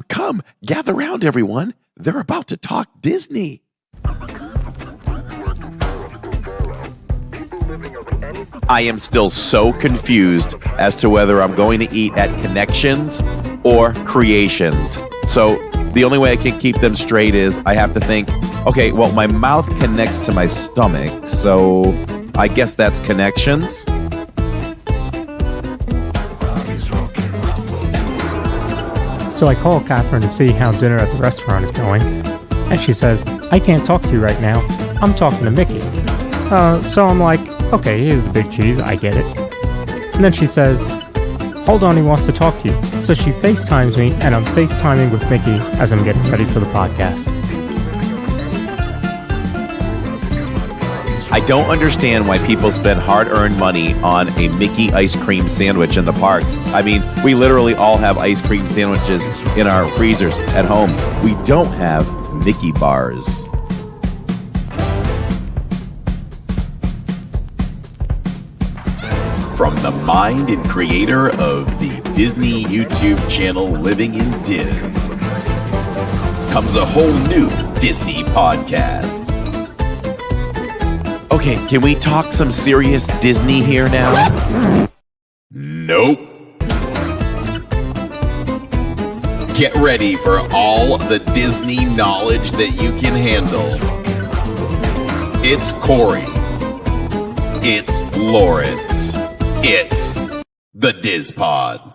Come, gather round, everyone. They're about to talk Disney. I am still so confused as to whether I'm going to eat at Connections or Creations. So the only way I can keep them straight is I have to think, okay, well, my mouth connects to my stomach, so I guess that's Connections. So I call Catherine to see how dinner at the restaurant is going, and she says, I can't talk to you right now. I'm talking to Mickey. So I'm like, okay, here's the big cheese. I get it. And then she says, hold on, he wants to talk to you. So she FaceTimes me, and I'm FaceTiming with Mickey as I'm getting ready for the podcast. I don't understand why people spend hard-earned money on a Mickey ice cream sandwich in the parks. I mean, we literally all have ice cream sandwiches in our freezers at home. We don't have Mickey bars. From the mind and creator of the Disney YouTube channel Living in Diz comes a whole new Disney podcast. Okay, can we talk some serious Disney here now? Nope. Get ready for all the Disney knowledge that you can handle. It's Corey. It's Lawrence. It's the Diz Pod.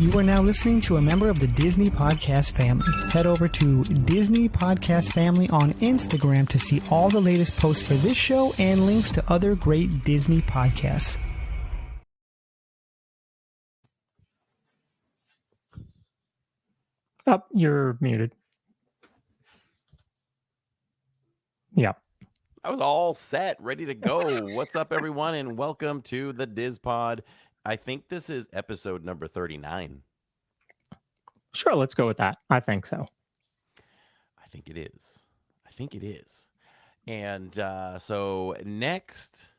You are now listening to a member of the Disney Podcast family. Head over to Disney Podcast Family on Instagram to see all the latest posts for this show and links to other great Disney podcasts. Oh, you're muted. Yeah. I was all set, ready to go. What's up, everyone, and welcome to the Diz Pod. I think this is episode number 39. Sure, let's go with that. I think so. I think it is. And so next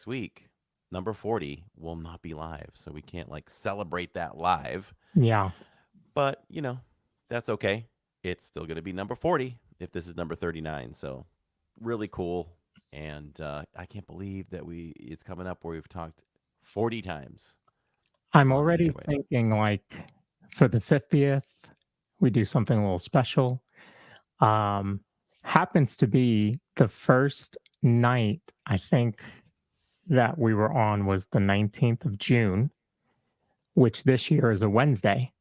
week, number 40 will not be live. So we can't celebrate that live. Yeah. But, that's okay. It's still going to be number 40 if this is number 39. So really cool. And I can't believe that it's coming up where we've talked 40 times. I'm already thinking for the 50th, we do something a little special. Happens to be the first night, I think, that we were on was the 19th of June, which this year is a Wednesday.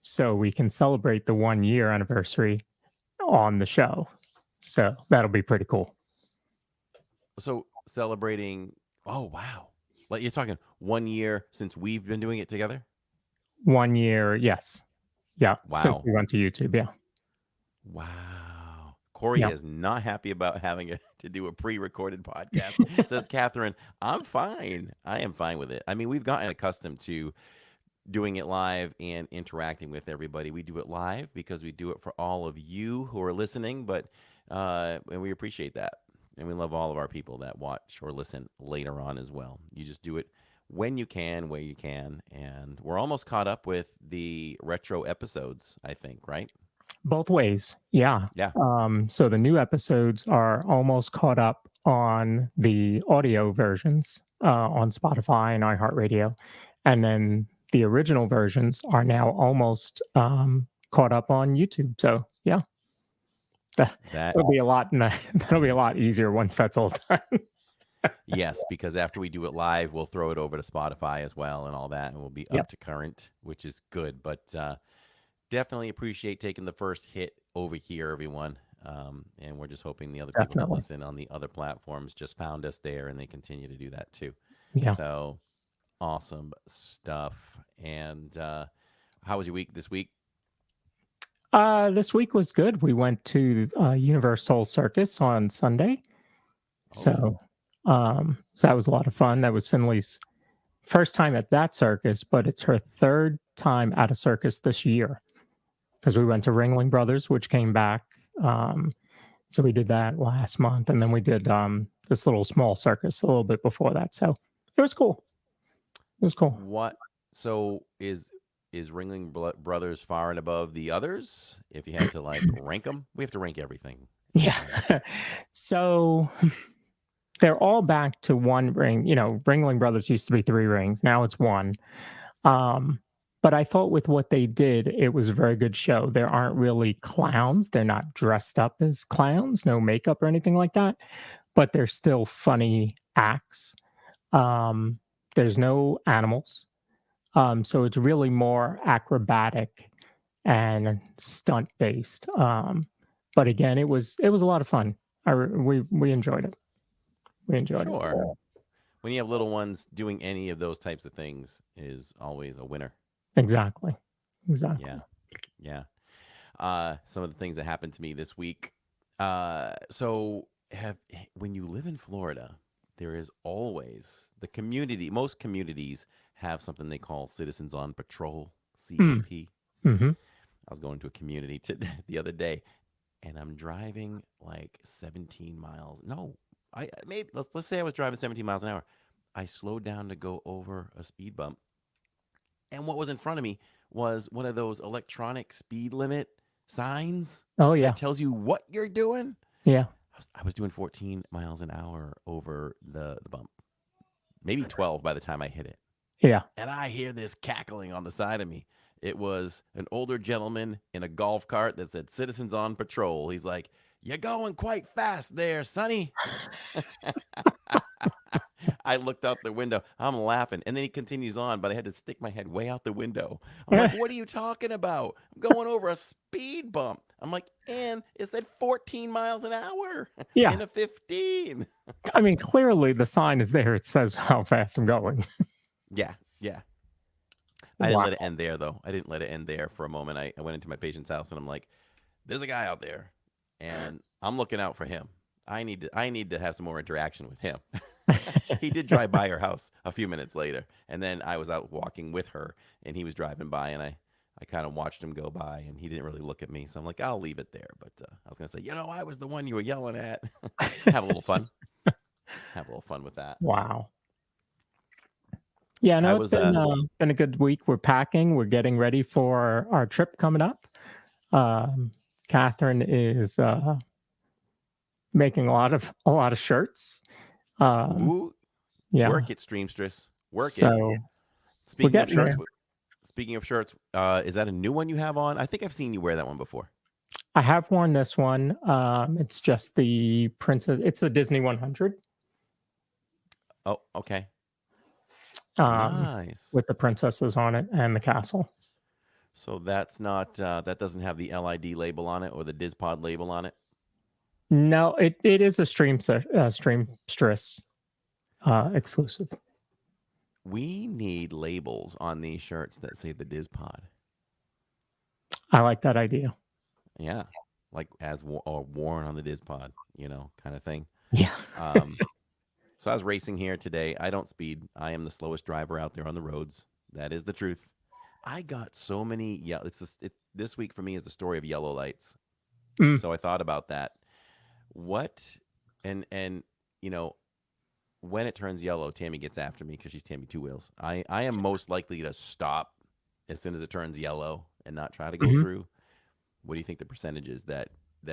So we can celebrate the 1 year anniversary on the show. So that'll be pretty cool. So celebrating, oh, wow. You're talking 1 year since we've been doing it together? 1 year, yes. Yeah. Wow. Since we went to YouTube, yeah. Wow. Corey is not happy about having to do a pre-recorded podcast. Says Catherine, I'm fine. I am fine with it. I mean, we've gotten accustomed to doing it live and interacting with everybody. We do it live because we do it for all of you who are listening, but and we appreciate that. And we love all of our people that watch or listen later on as well. You just do it when you can, where you can. And we're almost caught up with the retro episodes, I think, right? Both ways. Yeah. Yeah. So the new episodes are almost caught up on the audio versions on Spotify and iHeartRadio. And then the original versions are now almost caught up on YouTube. So yeah. That'll be a lot. That'll be a lot easier once that's all done. Yes, because after we do it live, we'll throw it over to Spotify as well and all that, and we'll be up to current, which is good. But definitely appreciate taking the first hit over here, everyone. And we're just hoping the other people that listen on the other platforms just found us there, and they continue to do that too. Yeah. So awesome stuff. And how was your week this week? This week was good. We went to Universal Circus on Sunday. So that was a lot of fun. That was Finley's first time at that circus, but it's her third time at a circus this year. because we went to Ringling Brothers, which came back. Um, so we did that last month, and then we did this little small circus a little bit before that. So it was cool. It was cool. What? So is Brothers far and above the others? If you had to like rank them, we have to rank everything. Yeah. Right? So they're all back to one ring. Ringling Brothers used to be 3 rings. Now it's 1. Um, but I thought with what they did, it was a very good show. There aren't really clowns. They're not dressed up as clowns, no makeup or anything like that, but they're still funny acts. Um, there's no animals. So it's really more acrobatic and stunt based. But again, it was a lot of fun. We enjoyed it. We enjoyed it. Sure. When you have little ones, doing any of those types of things is always a winner. Exactly. Yeah, yeah. Some of the things that happened to me this week. So have when you live in Florida, there is always the community. Most communities have something they call Citizens on Patrol Mm. (COP). Hmm. I was going to a community the other day, and I'm driving like 17 miles. No, I maybe let's say I was driving 17 miles an hour. I slowed down to go over a speed bump, and what was in front of me was one of those electronic speed limit signs Oh that yeah. tells you what you're doing. Yeah. I was doing 14 miles an hour over the bump, maybe 12 by the time I hit it. Yeah. And I hear this cackling on the side of me. It was an older gentleman in a golf cart that said Citizens on Patrol. He's like, "You're going quite fast there, Sonny." I looked out the window. I'm laughing. And then he continues on, but I had to stick my head way out the window. I'm like, "What are you talking about? I'm going over a speed bump." I'm like, "And it said 14 miles an hour Yeah. in a 15." I mean, clearly the sign is there. It says how fast I'm going. Yeah, yeah. I didn't Wow. let it end there, though. I didn't let it end there for a moment. I went into my patient's house and I'm like, "There's a guy out there, and I'm looking out for him. I need to have some more interaction with him." He did drive by her house a few minutes later, and then I was out walking with her, and he was driving by, and I kind of watched him go by, and he didn't really look at me, so I'm like, I'll leave it there. But I was gonna say, I was the one you were yelling at. Have a little fun. Have a little fun with that. Wow. Yeah, I no, it's was been a good week. We're packing. We're getting ready for our trip coming up. Um, Catherine is making a lot of shirts. Um, ooh, yeah, work it, Streamstress. Work it. so we're Speaking of getting there. shirts, is that a new one you have on? I think I've seen you wear that one before. I have worn this one. It's just the princess. It's a Disney 100 Oh, okay. um, Nice. with the princesses on it and the castle. So that's not that doesn't have the LID label on it or the DizPod label on it. No, it is a Streamstress exclusive. We need labels on these shirts that say the DizPod. I like that idea. Yeah, like or worn on the DizPod, kind of thing. Yeah. Um, so I was racing here today. I don't speed. I am the slowest driver out there on the roads. That is the truth. I got so many. Yeah, this week for me is the story of yellow lights. Mm. So I thought about that. What and when it turns yellow, Tammy gets after me because she's Tammy Two Wheels. I am most likely to stop as soon as it turns yellow and not try to go Mhm. through. What do you think the percentage is that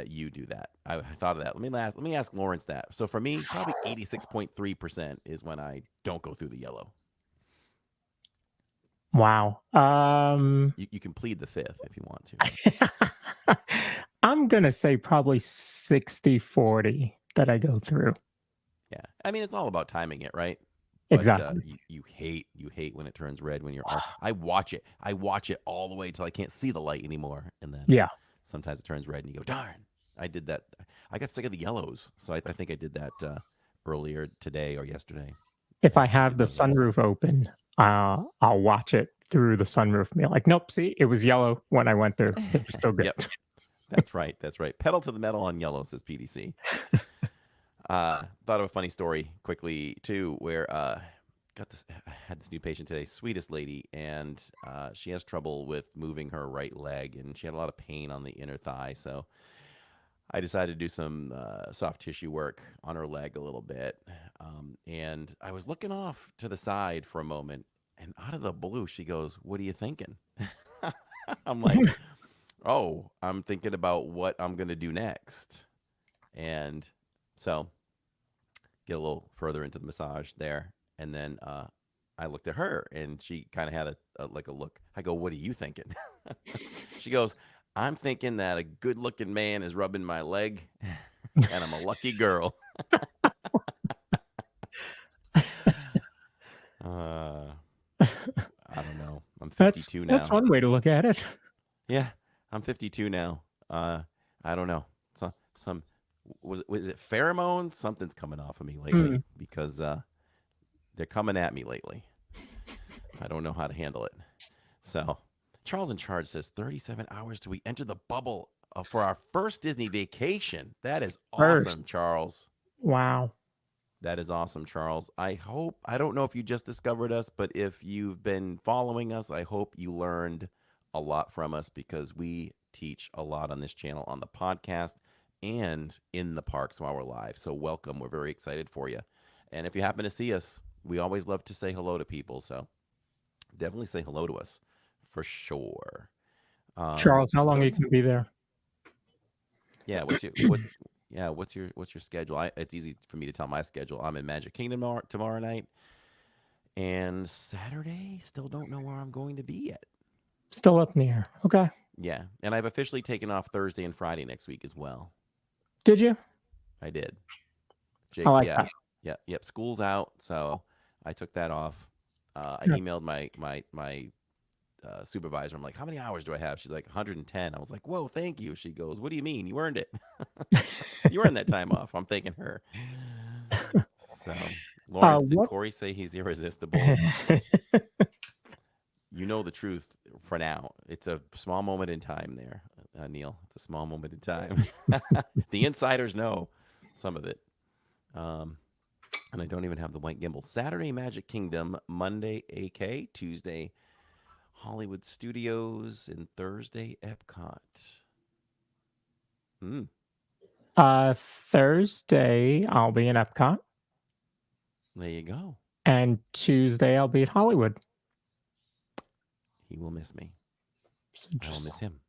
you do that? I thought of that. Let me ask Lawrence that. So for me, probably 86.3% is when I don't go through the yellow. Wow. You can plead the fifth if you want to. I'm going to say probably 60-40 that I go through. Yeah, I mean it's all about timing it, right? But Exactly. you hate when it turns red when you're. I watch it. I watch it all the way till I can't see the light anymore, and then Yeah. sometimes it turns red, and you go, "Darn!" I did that. I got sick of the yellows, so I think I did that earlier today or yesterday. If I I have did the one of those. sunroof open, I'll watch it through the sunroof and be like, nope, see, it was yellow when I went through. It was still good. Yep, that's right. That's right. Pedal to the metal on yellow, says PDC. Thought of a funny story quickly too, where got this. I had this new patient today, sweetest lady, and she has trouble with moving her right leg, and she had a lot of pain on the inner thigh. So I decided to do some soft tissue work on her leg a little bit. And I was looking off to the side for a moment, and out of the blue, she goes, "What are you thinking?" I'm like, "Oh, I'm thinking about what I'm going to do next." And so get a little further into the massage there. And then I looked at her, and she kind of had like a look. I go, "What are you thinking?" She goes, "I'm thinking that a good looking man is rubbing my leg and I'm a lucky girl." uh, I don't know. I'm That's 52 that's now. one way to look at it. Yeah, I'm 52 now. I don't know. Some was it pheromones? Something's coming off of me lately Hmm. because they're coming at me lately. I don't know how to handle it. So, Charles in Charge says 37 hours till we enter the bubble for our first Disney vacation. That is awesome, First. Charles. Wow. That is awesome, Charles. I don't know if you just discovered us, but if you've been following us, I hope you learned a lot from us because we teach a lot on this channel, on the podcast, and in the parks while we're live. So, welcome. We're very excited for you. And if you happen to see us, we always love to say hello to people. So, definitely say hello to us for sure. Charles, how long So are you yeah, going to be there? yeah. What's your schedule? It's easy for me to tell my schedule. I'm in Magic Kingdom tomorrow night, and Saturday. Still don't know where I'm going to be yet. Still up in the air. Okay. Yeah, and I've officially taken off Thursday and Friday next week as well. Did you? I did. I Jake, like yeah, that. yeah, yep. School's out, so I took that off. I Yeah. emailed my supervisor. I'm like, "How many hours do I have?" She's like, 110. I was like, "Whoa, thank you." She goes, "What do you mean? You earned it. You earned that time off." I'm thanking her. So, Lawrence, did What? Corey say he's irresistible? You know the truth for now. It's a small moment in time there, Neil. It's a small moment in time. The insiders know some of it. Um, and I don't even have the white gimbal. Saturday, Magic Kingdom. Monday, AK. Tuesday, Hollywood Studios. And Thursday, Epcot. Hmm. Thursday, I'll be in Epcot, There you go. and Tuesday, I'll be at Hollywood. He will miss me. So I will miss him.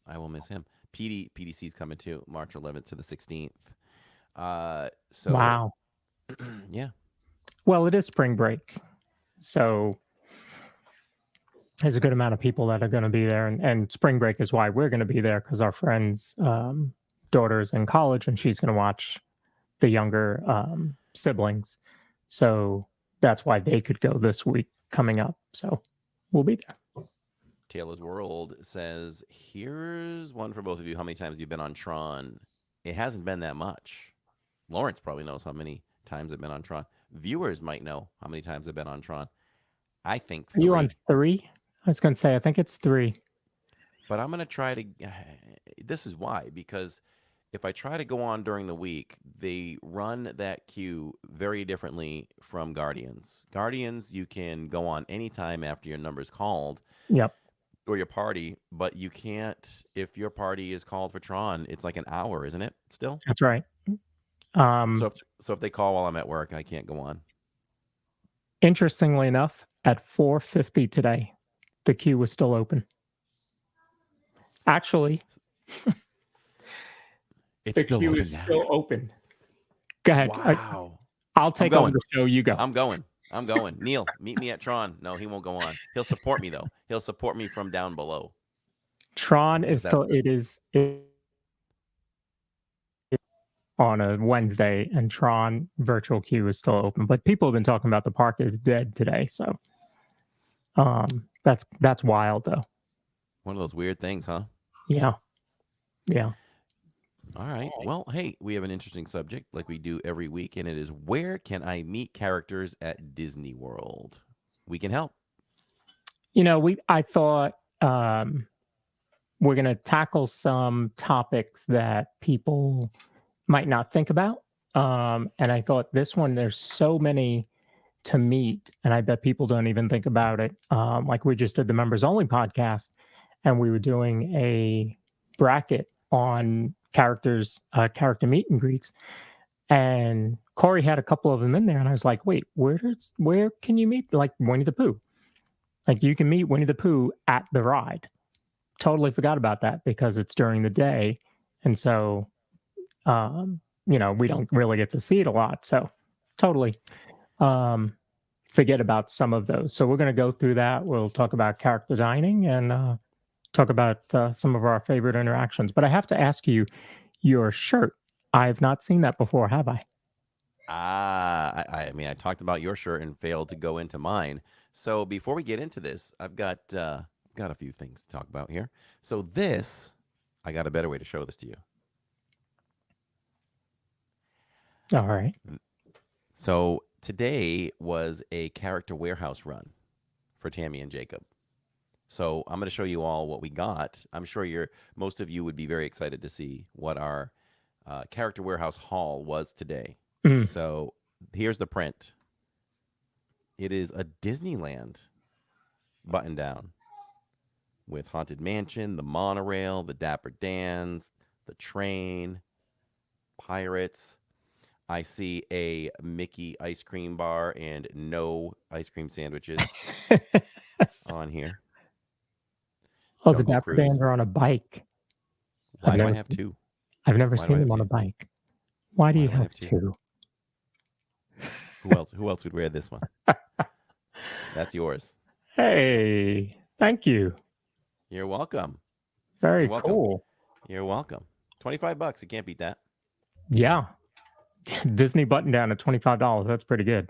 I will miss him. PDC's coming too, March 11th to the 16th. So wow. yeah, Well, it is spring break, so there's a good amount of people that are going to be there, and spring break is why we're going to be there because our friend's daughter's in college, and she's going to watch the younger siblings. So that's why they could go this week coming up. So we'll be there. Taylor's World says, here's one for both of you. How many times you've been on Tron? It hasn't been that much. Lawrence probably knows how many times I've been on Tron. Viewers might know how many times I've been on Tron. I think Are you on 3. 3? I was going to say, I think it's 3. But I'm going to try to. This is why, because if I try to go on during the week, they run that queue very differently from Guardians. Guardians, you can go on anytime after your number's called. Yep. Or your party, but you can't if your party is called for Tron. It's like an hour, isn't it? Still. That's right. So if they call while I'm at work, I can't go on. Interestingly enough, at 4:50 today, the queue was still open. Actually, It's the still queue open is now. still open. Go ahead. Wow. I'll take over going. the show. You go. I'm going. Neil, meet me at Tron. No, he won't go on. He'll support me though. He'll support me from down below. Tron is That- still. It on a Wednesday, and Tron virtual queue is still open. But people have been talking about the park is dead today. So that's wild though. One of those weird things, huh? Yeah. Yeah. All right. Well, hey, we have an interesting subject like we do every week, and it is where can I meet characters at Disney World? We can help. I thought we're going to tackle some topics that people might not think about. And I thought this one, there's so many to meet, and I bet people don't even think about it. Like we just did the members only podcast, and we were doing a bracket on character meet and greets, and Corey had a couple of them in there, and I was like, wait, where can you meet like Winnie the Pooh? Like you can meet Winnie the Pooh at the ride. Totally forgot about that because it's during the day, and so we don't really get to see it a lot. So totally um, forget about some of those. So we're going to go through that. We'll talk about character dining and talk about some of our favorite interactions. But I have to ask you, your shirt. I've not seen that before, have I? I mean, I talked about your shirt and failed to go into mine. So before we get into this, I've got a few things to talk about here. So this, I got a better way to show this to you. All right. So today was a character warehouse run for Tammy and Jacob. So I'm going to show you all what we got. I'm sure most of you would be very excited to see what our character warehouse haul was today. So here's the print. It is a Disneyland button down with Haunted Mansion, the monorail, the Dapper Dans, the train, pirates. I see a Mickey ice cream bar and no ice cream sandwiches on here. Oh, the Jungle Dapper Cruise. Dans are on a bike. Why do I have two? I've never seen them on a bike. Why do you have two? Who else would wear this one? That's yours. Hey, thank you. You're welcome. Very cool. You're welcome. $25. You can't beat that. Yeah. Disney button down at $25. That's pretty good.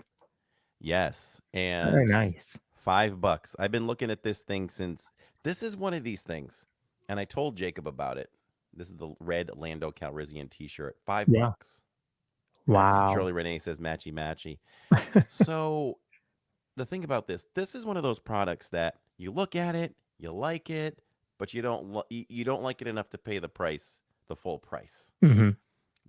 Yes. And very nice. $5. I've been looking at this thing since this is one of these things. And I told Jacob about it. This is the red Lando Calrissian t-shirt. $5. Yeah. Wow. Shirley Renee says matchy matchy. So the thing about this is one of those products that you look at it, you like it, but you don't like it enough to pay the full price. Mm-hmm.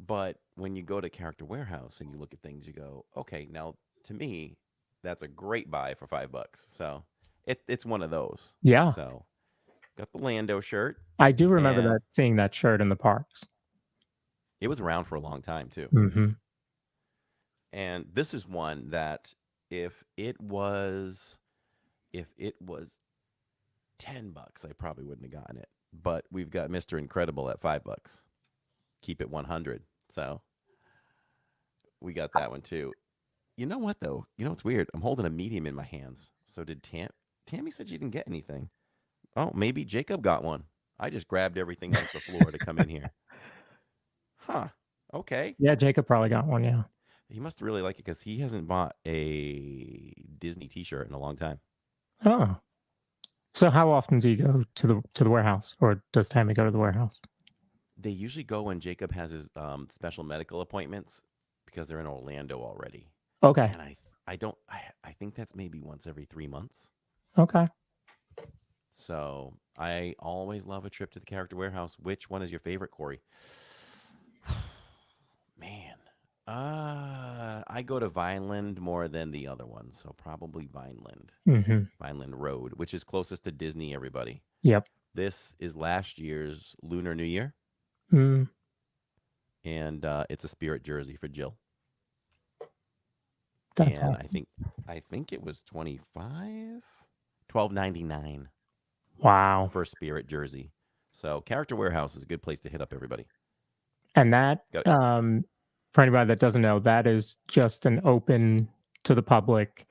But when you go to Character Warehouse and you look at things, you go, okay, now to me, that's a great buy for $5. So it's one of those. Yeah. So got the Lando shirt. I do remember seeing that shirt in the parks. It was around for a long time too. Mm-hmm. And this is one that if it was $10, I probably wouldn't have gotten it. But we've got Mr. Incredible at $5. Keep it 100. So we got that one too. You know what though? You know what's weird? I'm holding a medium in my hands. So did Tammy said she didn't get anything. Oh, maybe Jacob got one. I just grabbed everything off the floor to come in here. Huh. Okay. Yeah, Jacob probably got one, yeah. He must really like it because he hasn't bought a Disney t-shirt in a long time. Oh. So how often do you go to the warehouse, or does Tammy go to the warehouse? They usually go when Jacob has his special medical appointments because they're in Orlando already. Okay. And I think that's maybe once every 3 months. Okay. So I always love a trip to the Character Warehouse. Which one is your favorite, Corey? Man. I go to Vineland more than the other one, so probably Vineland. Mm-hmm. Vineland Road, which is closest to Disney, everybody. Yep. This is last year's Lunar New Year. Mm. And it's a Spirit jersey for Jill. That's and awesome. I think it was $12.99. Wow. For a Spirit jersey. So Character Warehouse is a good place to hit up everybody. And that for anybody that doesn't know, that is just an open to the public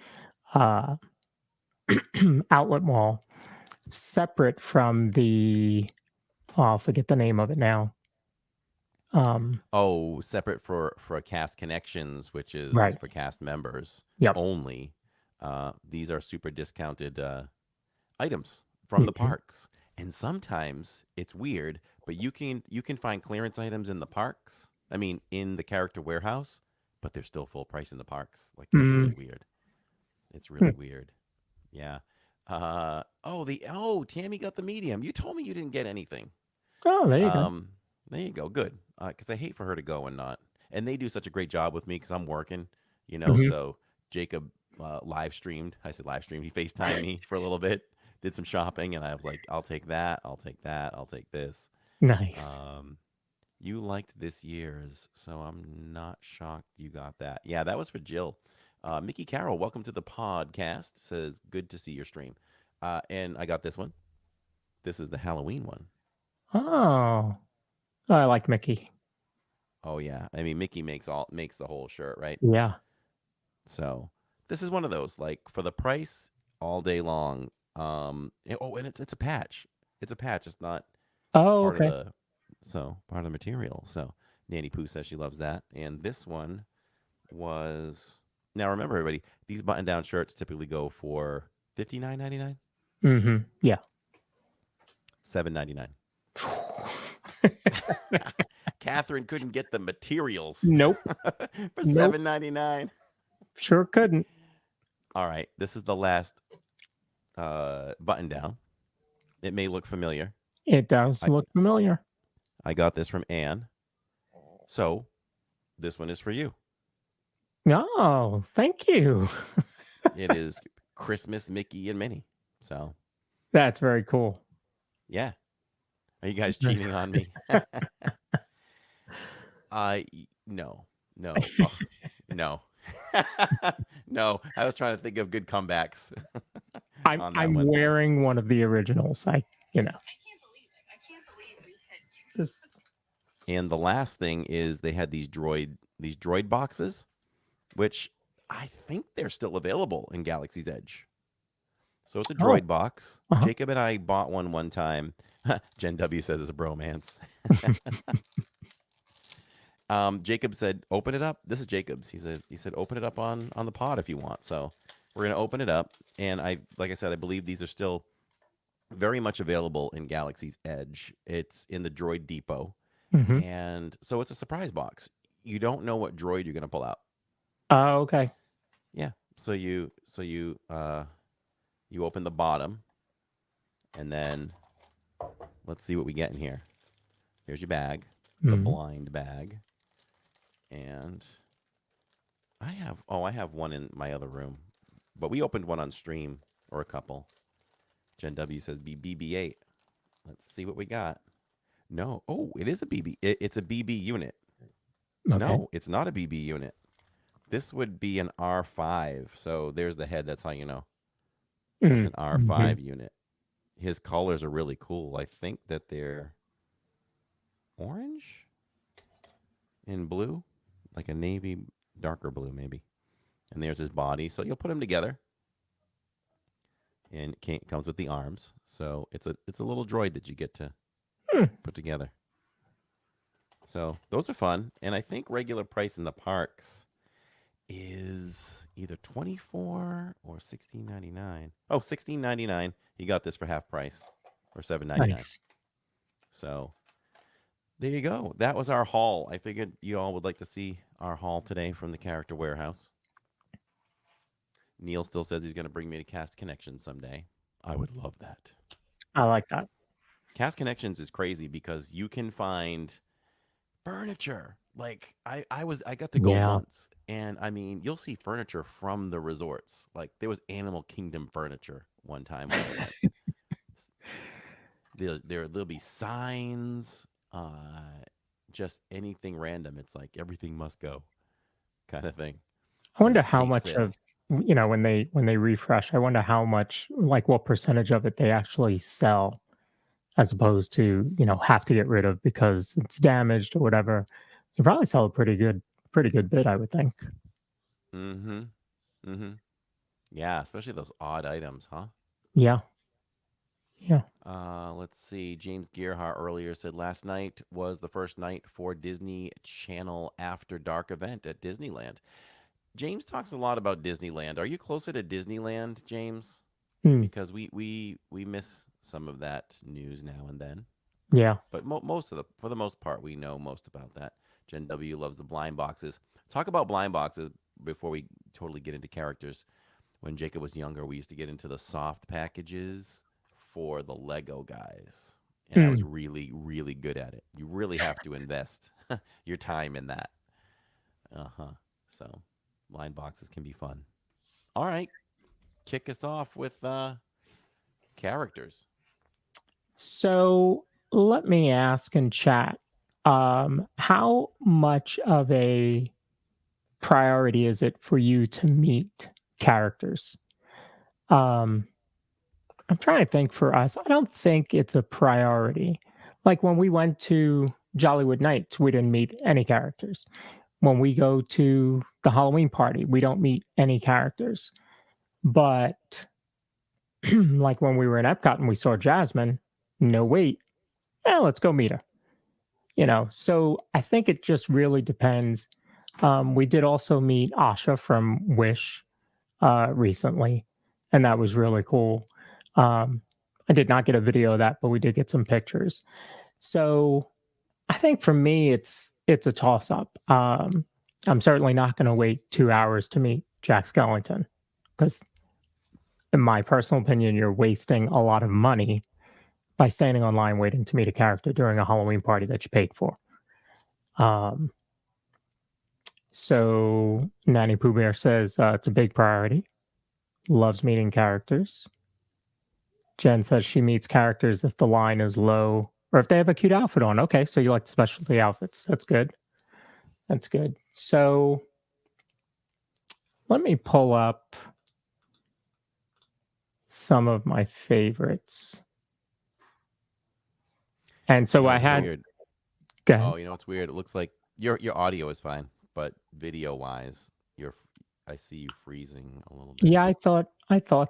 outlet mall, separate from the I'll forget the name of it now. Separate for Cast Connections, which is for cast members only. These are super discounted items from the parks. And sometimes it's weird, but you can find clearance items in the parks. I mean, in the Character Warehouse, but they're still full price in the parks. Like, it's really weird. It's really weird. Yeah. Tammy got the medium. You told me you didn't get anything. Oh, there you go. There you go. Good. Because I hate for her to go and not. And they do such a great job with me because I'm working, so Jacob live streamed. I said live streamed. He FaceTimed me for a little bit, did some shopping, and I was like, I'll take that. I'll take that. I'll take this. Nice. Um, you liked this year's, so I'm not shocked you got that. Yeah, that was for Jill. Mickey Carroll, welcome to the podcast. Says, good to see your stream. And I got this one. This is the Halloween one. Oh, I like Mickey. Oh yeah, I mean Mickey makes the whole shirt, right? Yeah. So this is one of those like for the price all day long. And it's a patch. It's a patch. It's not Oh, part of okay. the material. So Nanny Pooh says she loves that. And this one was now remember everybody, these button down shirts typically go for $59.99, Mm-hmm. Yeah. $7.99. Catherine couldn't get the materials Nope. for Nope. $7.99. Sure couldn't. All right, this is the last button down. It may look familiar. It does I, look familiar. I got this from Anne. So this one is for you. Oh, thank you. It is Christmas Mickey and Minnie. So That's very cool. yeah. Are you guys cheating on me? No. No. Oh, no. No. I was trying to think of good comebacks on that I'm one. wearing one of the originals. I can't believe we hit just... And the last thing is they had these droid boxes, which I think they're still available in Galaxy's Edge. So it's a droid box. Uh-huh. Jacob and I bought one time. Jen W says it's a bromance. Jacob said, "Open it up." This is Jacob's. He said, "Open it up on the pod if you want." So we're gonna open it up, and like I said, I believe these are still very much available in Galaxy's Edge. It's in the Droid Depot, and so it's a surprise box. You don't know what droid you're gonna pull out. Oh, okay. Yeah. So you open the bottom, and then let's see what we get in here. Here's your bag, the blind bag. And I have one in my other room, but we opened one on stream, or a couple. Jen W says BB-8. Let's see what we got. No, it is a BB. It's a BB unit. Okay. No, it's not a BB unit. This would be an R5. So there's the head. That's how you know. It's an R5 unit. His colors are really cool. I think that they're orange and blue, like a navy, darker blue maybe. And there's his body. So you'll put them together, and it comes with the arms. So it's a little droid that you get to put together. So those are fun, and I think regular price in the parks is either $24 or $16.99. Oh, $16.99. You got this for half price, or $7.99. Nice. So there you go. That was our haul. I figured you all would like to see our haul today from the Character Warehouse. Neil still says he's going to bring me to Cast Connections someday. I would love that. I like that. Cast Connections is crazy because you can find furniture. Like I got to go once, and I mean, you'll see furniture from the resorts. Like there was Animal Kingdom furniture one time. There'll be signs, just anything random. It's like everything must go, kind of thing. I wonder how much of when they refresh. I wonder how much, like what percentage of it they actually sell, as opposed to have to get rid of because it's damaged or whatever. You probably sell a pretty good bit, I would think. Yeah, especially those odd items, huh? Yeah. Let's see. James Gearhart earlier said last night was the first night for Disney Channel After Dark event at Disneyland. James talks a lot about Disneyland. Are you closer to Disneyland, James? Because we miss some of that news now and then. Yeah. But for the most part, we know most about that. Jen W loves the blind boxes. Talk about blind boxes before we totally get into characters. When Jacob was younger, we used to get into the soft packages for the Lego guys. And I was really, really good at it. You really have to invest your time in that. So blind boxes can be fun. All right, kick us off with characters. So let me ask in chat, how much of a priority is it for you to meet characters? Um, I'm trying to think for us. I don't think it's a priority. Like when we went to Jollywood Nights, we didn't meet any characters. When we go to the Halloween party, we don't meet any characters. But like when we were in Epcot and we saw Jasmine, no wait, let's go meet her. So I think it just really depends. We did also meet Asha from Wish recently, and that was really cool. Um, I did not get a video of that, but we did get some pictures. So I think for me, it's a toss up. I'm certainly not going to wait 2 hours to meet Jack Skellington because, in my personal opinion, you're wasting a lot of money by standing online waiting to meet a character during a Halloween party that you paid for. Um, so Nanny Pooh Bear says it's a big priority. Loves meeting characters. Jen says she meets characters if the line is low or if they have a cute outfit on. Okay, so you like the specialty outfits. That's good. That's good. So let me pull up some of my favorites. And so I It's had. weird. Go Oh, ahead. it's weird. It looks like your audio is fine, but video wise, I see you freezing a little bit. Yeah, I thought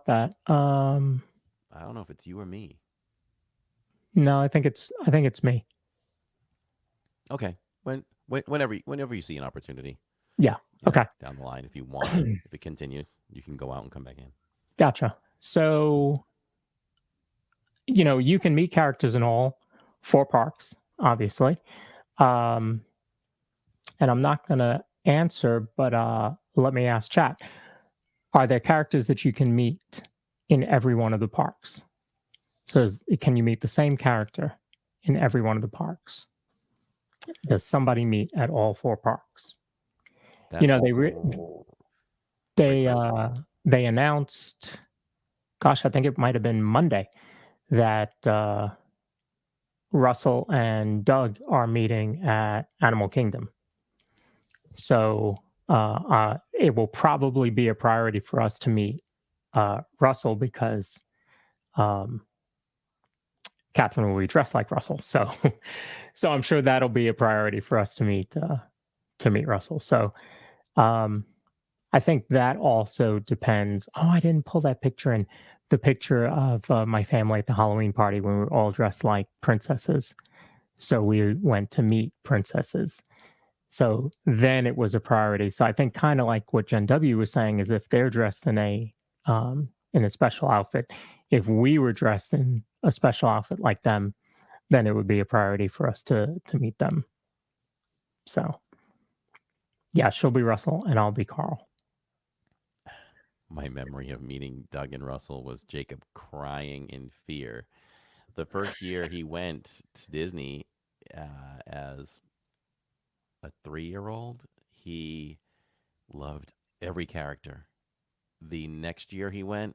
that. I don't know if it's you or me. No, I think it's me. Okay. Whenever you see an opportunity, Yeah. Okay. down the line, if you want to, if it continues, you can go out and come back in. Gotcha. So, you can meet characters in all four parks, obviously. Um, and I'm not going to answer, but let me ask chat. Are there characters that you can meet in every one of the parks? So, can you meet the same character in every one of the parks? Does somebody meet at all four parks? That's a They great they question. they announced, gosh, I think it might have been Monday, that Russell and Doug are meeting at Animal Kingdom. So it will probably be a priority for us to meet Russell because um, Catherine will be dressed like Russell. So, so I'm sure that'll be a priority for us to meet Russell. So, um, I think that also depends. Oh, I didn't pull that picture in. The picture of my family at the Halloween party when we were all dressed like princesses. So we went to meet princesses. So then it was a priority. So I think kind of like what Gen W was saying is if they're dressed in a special outfit, if we were dressed in a special outfit like them, then it would be a priority for us to meet them. So yeah, she'll be Russell and I'll be Carl. My memory of meeting Doug and Russell was Jacob crying in fear. The first year he went to Disney as a 3-year old, he loved every character. The next year he went,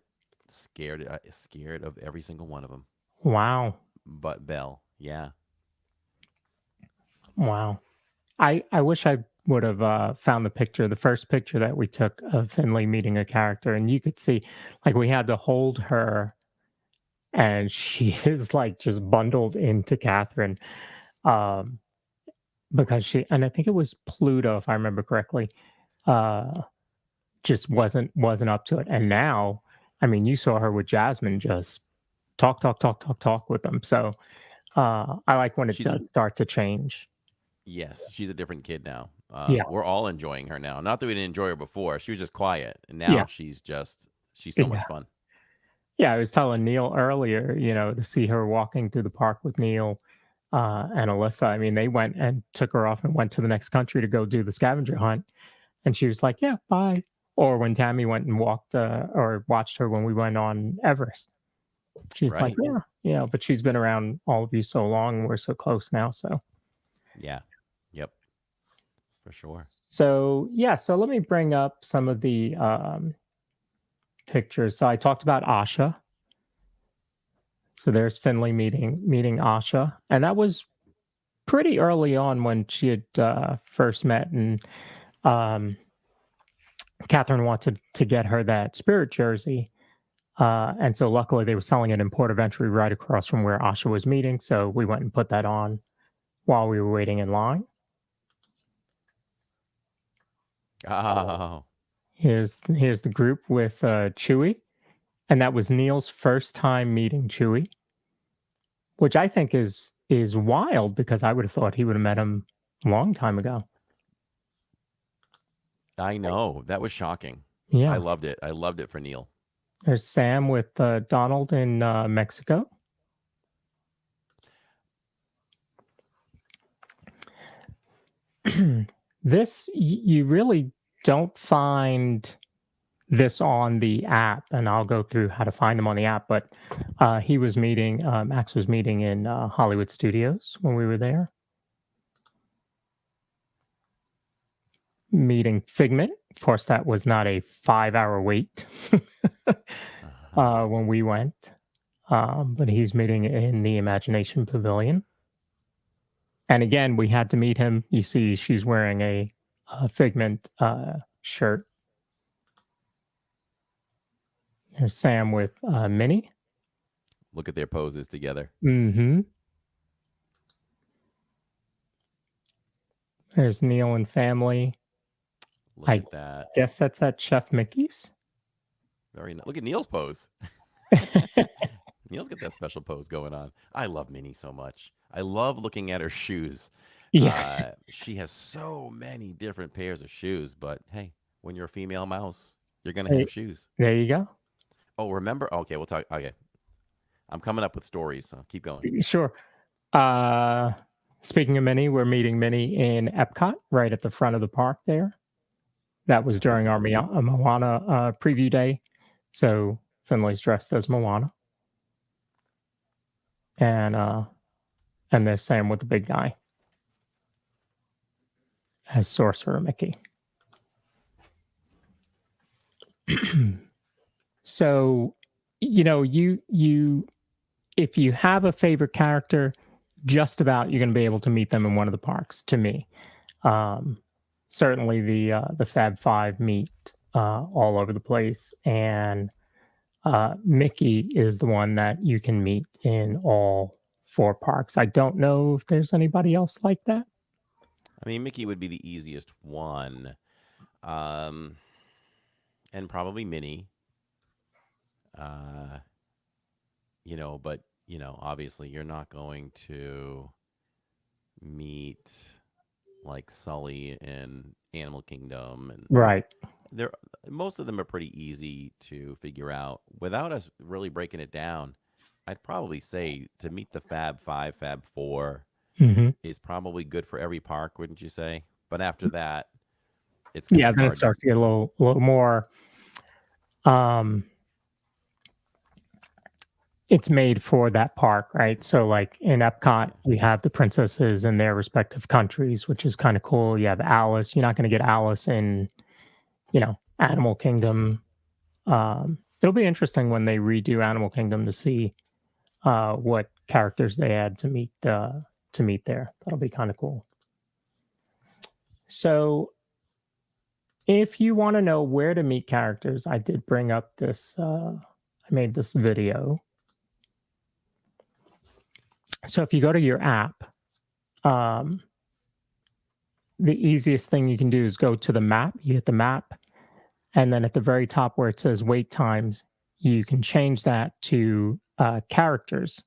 scared of every single one of them, Wow. but Belle. Yeah, Wow. I wish I would have found the picture, the first picture that we took of Finley meeting a character, and you could see, like, we had to hold her, and she is like just bundled into Catherine, um, because and I think it was Pluto, if I remember correctly, uh, just wasn't up to it. And now, I mean, you saw her with Jasmine, just talk, talk, talk, talk, talk with them. So I like when it she's does start to change. yes, she's a different kid now. Yeah, We're all enjoying her now. Not that we didn't enjoy her before; she was just quiet, and yeah, now she's so yeah. much fun. Yeah, I was telling Neil earlier, to see her walking through the park with Neil and Alyssa. I mean, they went and took her off and went to the next country to go do the scavenger hunt. And she was like, yeah, bye. Or when Tammy went and walked or watched her when we went on Everest, she's like, Right? yeah, but she's been around all of you so long. And we're so close now. Yeah. Yep. For sure. So yeah. So let me bring up some of the pictures. So I talked about Asha. So there's Finley meeting Asha, and that was pretty early on when she had first met, and um, Catherine wanted to get her that spirit jersey. And so luckily they were selling it in Port of Entry right across from where Asha was meeting. So we went and put that on while we were waiting in line. Oh, Here's the group with Chewie. And that was Neil's first time meeting Chewie, which I think is wild because I would have thought he would have met him a long time ago. I know. That was shocking. I Yeah. loved it. I loved it for Neil. There's Sam with Donald in Mexico. This, you really don't find this on the app, and I'll go through how to find him on the app, but he was meeting, Max was meeting in Hollywood Studios when we were there. Meeting Figment. Of course, that was not a 5-hour wait when we went, but he's meeting in the Imagination Pavilion. And again, we had to meet him. You see, she's wearing a Figment shirt. There's Sam with Minnie. Look at their poses together. Mm-hmm. There's Neil and family. Look at that. Guess that's at Chef Mickey's. Very nice. Look at Neil's pose. Neil's got that special pose going on. I love Minnie so much. I love looking at her shoes. Yeah. She has so many different pairs of shoes, but hey, when you're a female mouse, you're going to have shoes. There you go. Oh, remember? Okay, we'll talk. Okay. I'm coming up with stories, so keep going. Sure. Speaking of Minnie, we're meeting Minnie in Epcot, right at the front of the park there. That was during our Moana preview day. So Finley's dressed as Moana. And there's Sam with the big guy as Sorcerer Mickey. So, you if you have a favorite character, just about you're going to be able to meet them in one of the parks. To me, certainly the Fab Five meet all over the place, and Mickey is the one that you can meet in all 4 parks. I don't know if there's anybody else like that. I mean, Mickey would be the easiest one, and probably Minnie. But obviously you're not going to meet like Sully in Animal Kingdom, and Right. most of them are pretty easy to figure out without us really breaking it down. I'd probably say to meet the Fab Five, Fab 4 is probably good for every park, wouldn't you say? But after that, it's then it starts to get a little more. It's made for that park, right? So, like in Epcot, we have the princesses in their respective countries, which is kind of cool. You have Alice. You're not going to get Alice in, Animal Kingdom. It'll be interesting when they redo Animal Kingdom to see what characters they add to meet there. That'll be kind of cool. So, if you want to know where to meet characters, I did bring up this. I made this video. So if you go to your app, the easiest thing you can do is go to the map. You hit the map, and then at the very top where it says wait times, you can change that to characters.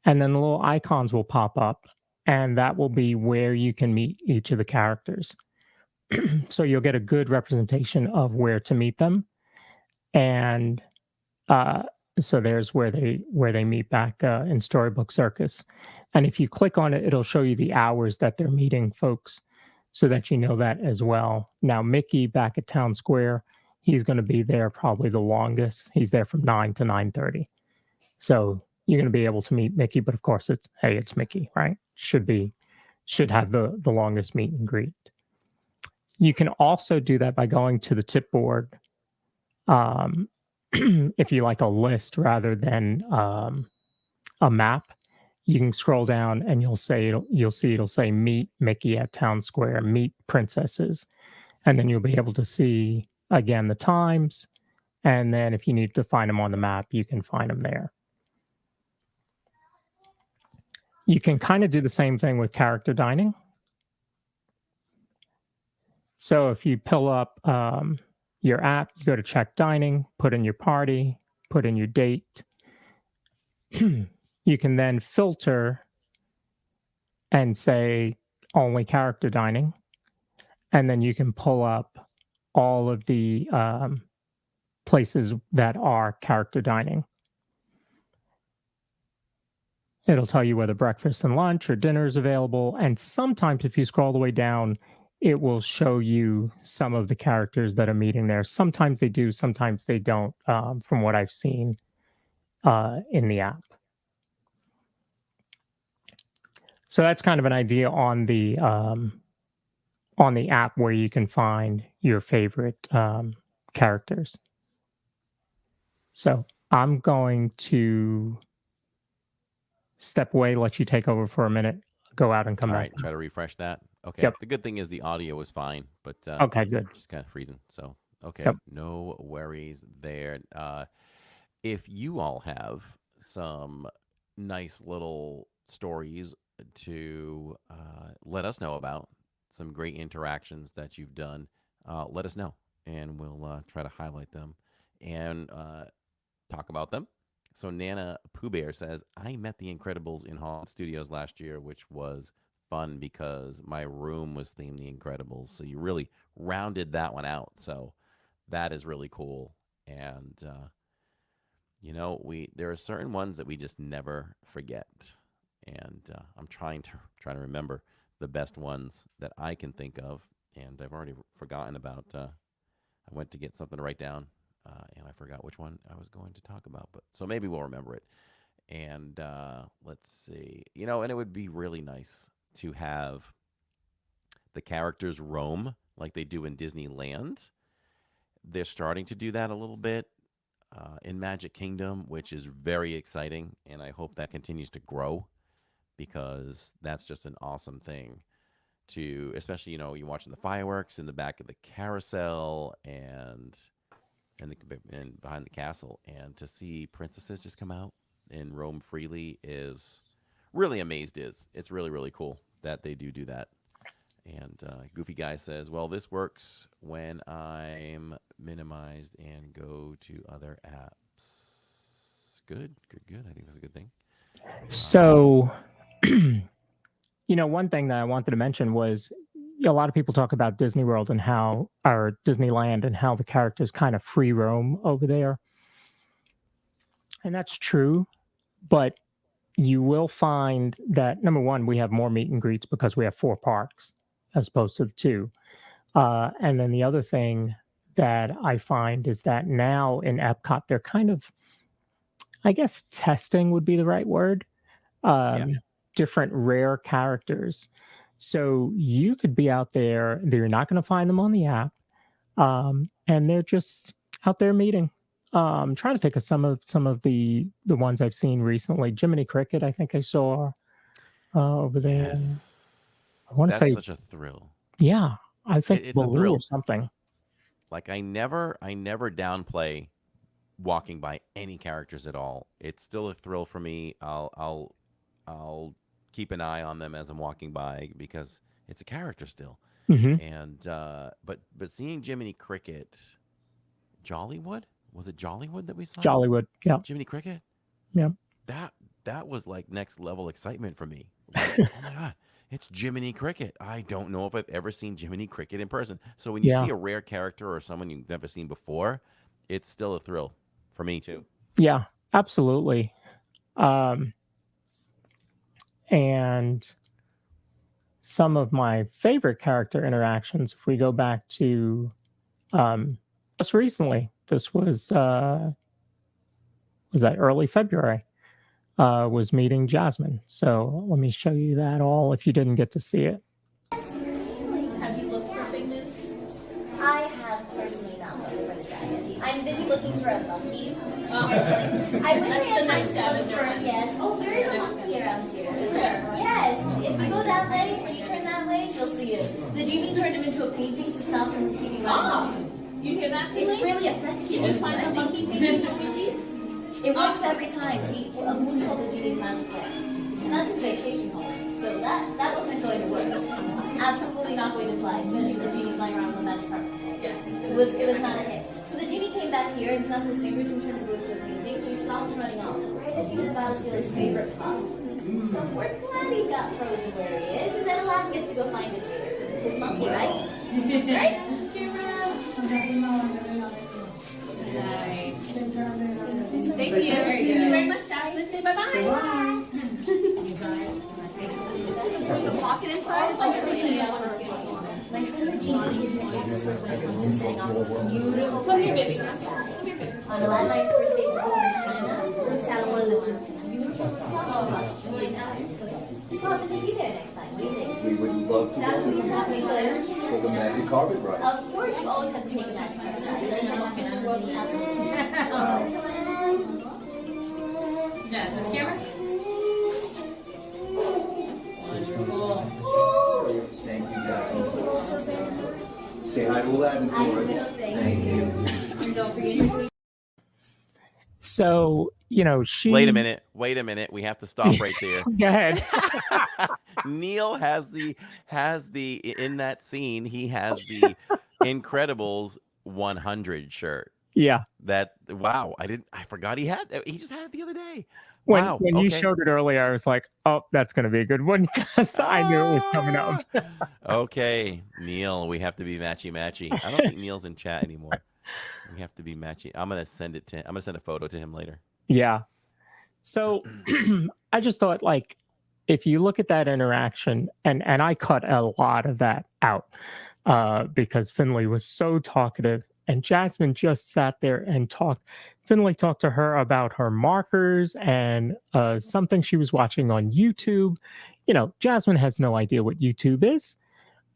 And then the little icons will pop up, and that will be where you can meet each of the characters. So you'll get a good representation of where to meet them. And so there's where they meet back in Storybook Circus. And if you click on it, it'll show you the hours that they're meeting folks so that you know that as well. Now, Mickey back at Town Square, he's going to be there probably the longest. He's there from 9 to 9:30. So you're going to be able to meet Mickey, but of course it's Mickey, right? Should have the longest meet and greet. You can also do that by going to the tip board if you like a list rather than a map, you can scroll down and you'll see it'll say meet Mickey at Town Square, meet princesses, and then you'll be able to see again the times. And then if you need to find them on the map, you can find them there. You can kind of do the same thing with character dining. So if you pull up your app, you go to check dining, put in your party, put in your date. You can then filter and say only character dining. And then you can pull up all of the places that are character dining. It'll tell you whether breakfast and lunch or dinner is available. And sometimes if you scroll all the way down, it will show you some of the characters that are meeting there. Sometimes they do, sometimes they don't, from what I've seen in the app. So that's kind of an idea on the app where you can find your favorite characters. So I'm going to step away, let you take over for a minute, go out and come All back. right, try to refresh that. Okay. Yep. The good thing is the audio was fine, but Okay, good. just kind of freezing. So okay, Yep. no worries there. If you all have some nice little stories to let us know about, some great interactions that you've done, let us know, and we'll try to highlight them and talk about them. So Nana Pooh Bear says, I met the Incredibles in Hollywood Studios last year, which was fun because my room was themed The Incredibles. So you really rounded that one out. So that is really cool. And, there are certain ones that we just never forget. And I'm trying to remember the best ones that I can think of. And I've already forgotten about, I went to get something to write down. And I forgot which one I was going to talk about, but so maybe we'll remember it. And let's see, and it would be really nice to have the characters roam like they do in Disneyland. They're starting to do that a little bit in Magic Kingdom, which is very exciting, and I hope that continues to grow because that's just an awesome thing to, especially, you're watching the fireworks in the back of the carousel and behind the castle, and to see princesses just come out and roam freely is really amazed. It's really, really cool that they do that. And Goofy Guy says, well, this works when I'm minimized and go to other apps. Good. I think that's a good thing. So, one thing that I wanted to mention was a lot of people talk about Disney World and or Disneyland and how the characters kind of free roam over there. And that's true, but you will find that, number one, we have more meet and greets because we have 4 parks as opposed to the 2. And then the other thing that I find is that now in Epcot, they're kind of, I guess testing would be the right word, different rare characters. So you could be out there, you're not going to find them on the app, and they're just out there meeting. I'm trying to think of some of the ones I've seen recently. Jiminy Cricket, I think I saw over there. Yes. I want to say such a thrill. Yeah, I think it's a Baloo thrill or something. Like I never downplay walking by any characters at all. It's still a thrill for me. I'll keep an eye on them as I'm walking by because it's a character still. Mm-hmm. And but seeing Jiminy Cricket, Jollywood, was it Jollywood that we saw? Jollywood, yeah. Jiminy Cricket, yeah. That was like next level excitement for me. Like, oh my god, it's Jiminy Cricket. I don't know if I've ever seen Jiminy Cricket in person. So when you see a rare character or someone you've never seen before, it's still a thrill for me too. Yeah, absolutely. And some of my favorite character interactions, if we go back to just recently, this was that early February, was meeting Jasmine. So let me show you that all if you didn't get to see it. Have you looked for figments? I have personally not looked for the dragon. I'm busy really looking for a monkey. I wish I had time to look for yes. Oh, there is a monkey around here. Yes. If you go that way, when you turn that way, you'll see it. The genie turned him into a painting to stop him repeating my monkey. You hear that feeling? It's really effective. Did you find a monkey painting to repeat? It works every time. See, Moose called the genie's magic lamp. And that's his vacation home. So that wasn't going to work. Absolutely not going to fly, especially with the genie flying around with a magic carpet. Yeah. It was not a hit. So the genie came back here and snapped his fingers and turned it into a painting, so he stopped running off. Right as he was about to steal his favorite spot. So we're glad he got frozen where he is, and then Aladdin gets to go find him later, because it's his monkey, right? Right? Nice. Thank you. Thank you very much, Jasmine. Say bye-bye. The pocket inside is like my favorite genie is sitting on a beautiful Come here, baby. on Aladdin and I's first date with China. We sat on one of the beautiful clothes. We'll have to take you there next time. What do you think? We would love to That would be good. for the magic carpet ride. Of course, you always have to take a magic carpet ride. You don't have to the world you have to. Jasmine's camera. Wonderful. Thank you, Jasmine. Say hi to Aladdin for us. Thank you. And don't forget to So, she. Wait a minute. We have to stop right there. Go ahead. Neil has the in that scene, he has the Incredibles 100 shirt. Yeah. Wow, I forgot he just had it the other day. When Wow. you Okay. showed it earlier, I was like, oh, that's going to be a good one because I knew it was coming up. Okay, Neil, we have to be matchy. I don't think Neil's in chat anymore. We have to be matchy. I'm gonna send a photo to him later. Yeah. So I just thought, like, if you look at that interaction, and I cut a lot of that out because Finley was so talkative, and Jasmine just sat there and talked. Finley talked to her about her markers and something she was watching on YouTube. Jasmine has no idea what YouTube is,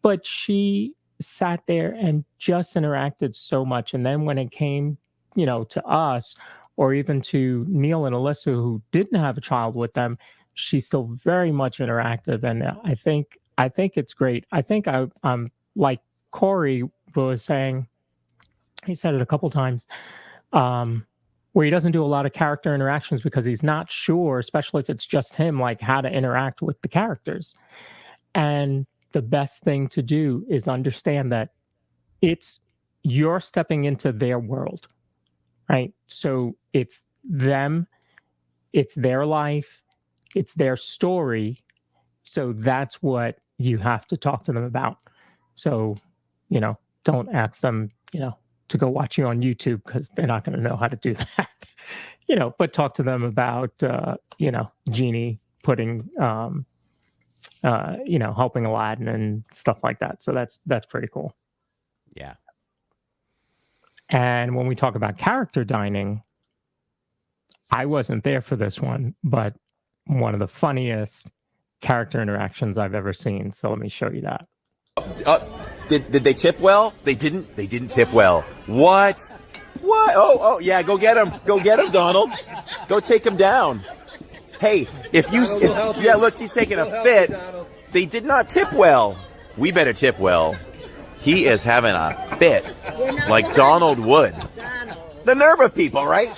but she sat there and just interacted so much. And then when it came, to us, or even to Neil and Alyssa, who didn't have a child with them, she's still very much interactive. And I think it's great. I think I'm like Corey was saying, he said it a couple times, where he doesn't do a lot of character interactions because he's not sure, especially if it's just him, like how to interact with the characters. And the best thing to do is understand that you're stepping into their world, right? So it's them, it's their life, it's their story. So that's what you have to talk to them about. So, don't ask them, to go watch you on YouTube because they're not going to know how to do that, but talk to them about, Genie putting, helping Aladdin and stuff like that. So that's pretty cool. Yeah. And when we talk about character dining, I wasn't there for this one, but one of the funniest character interactions I've ever seen. So let me show you that. Did they tip well? They didn't. They didn't tip well. What? Oh, yeah. Go get him. Go get him, Donald. Go take him down. Hey, look, he's taking a fit. They did not tip well. We better tip well. He is having a fit, like Donald would. The nerve of people, right?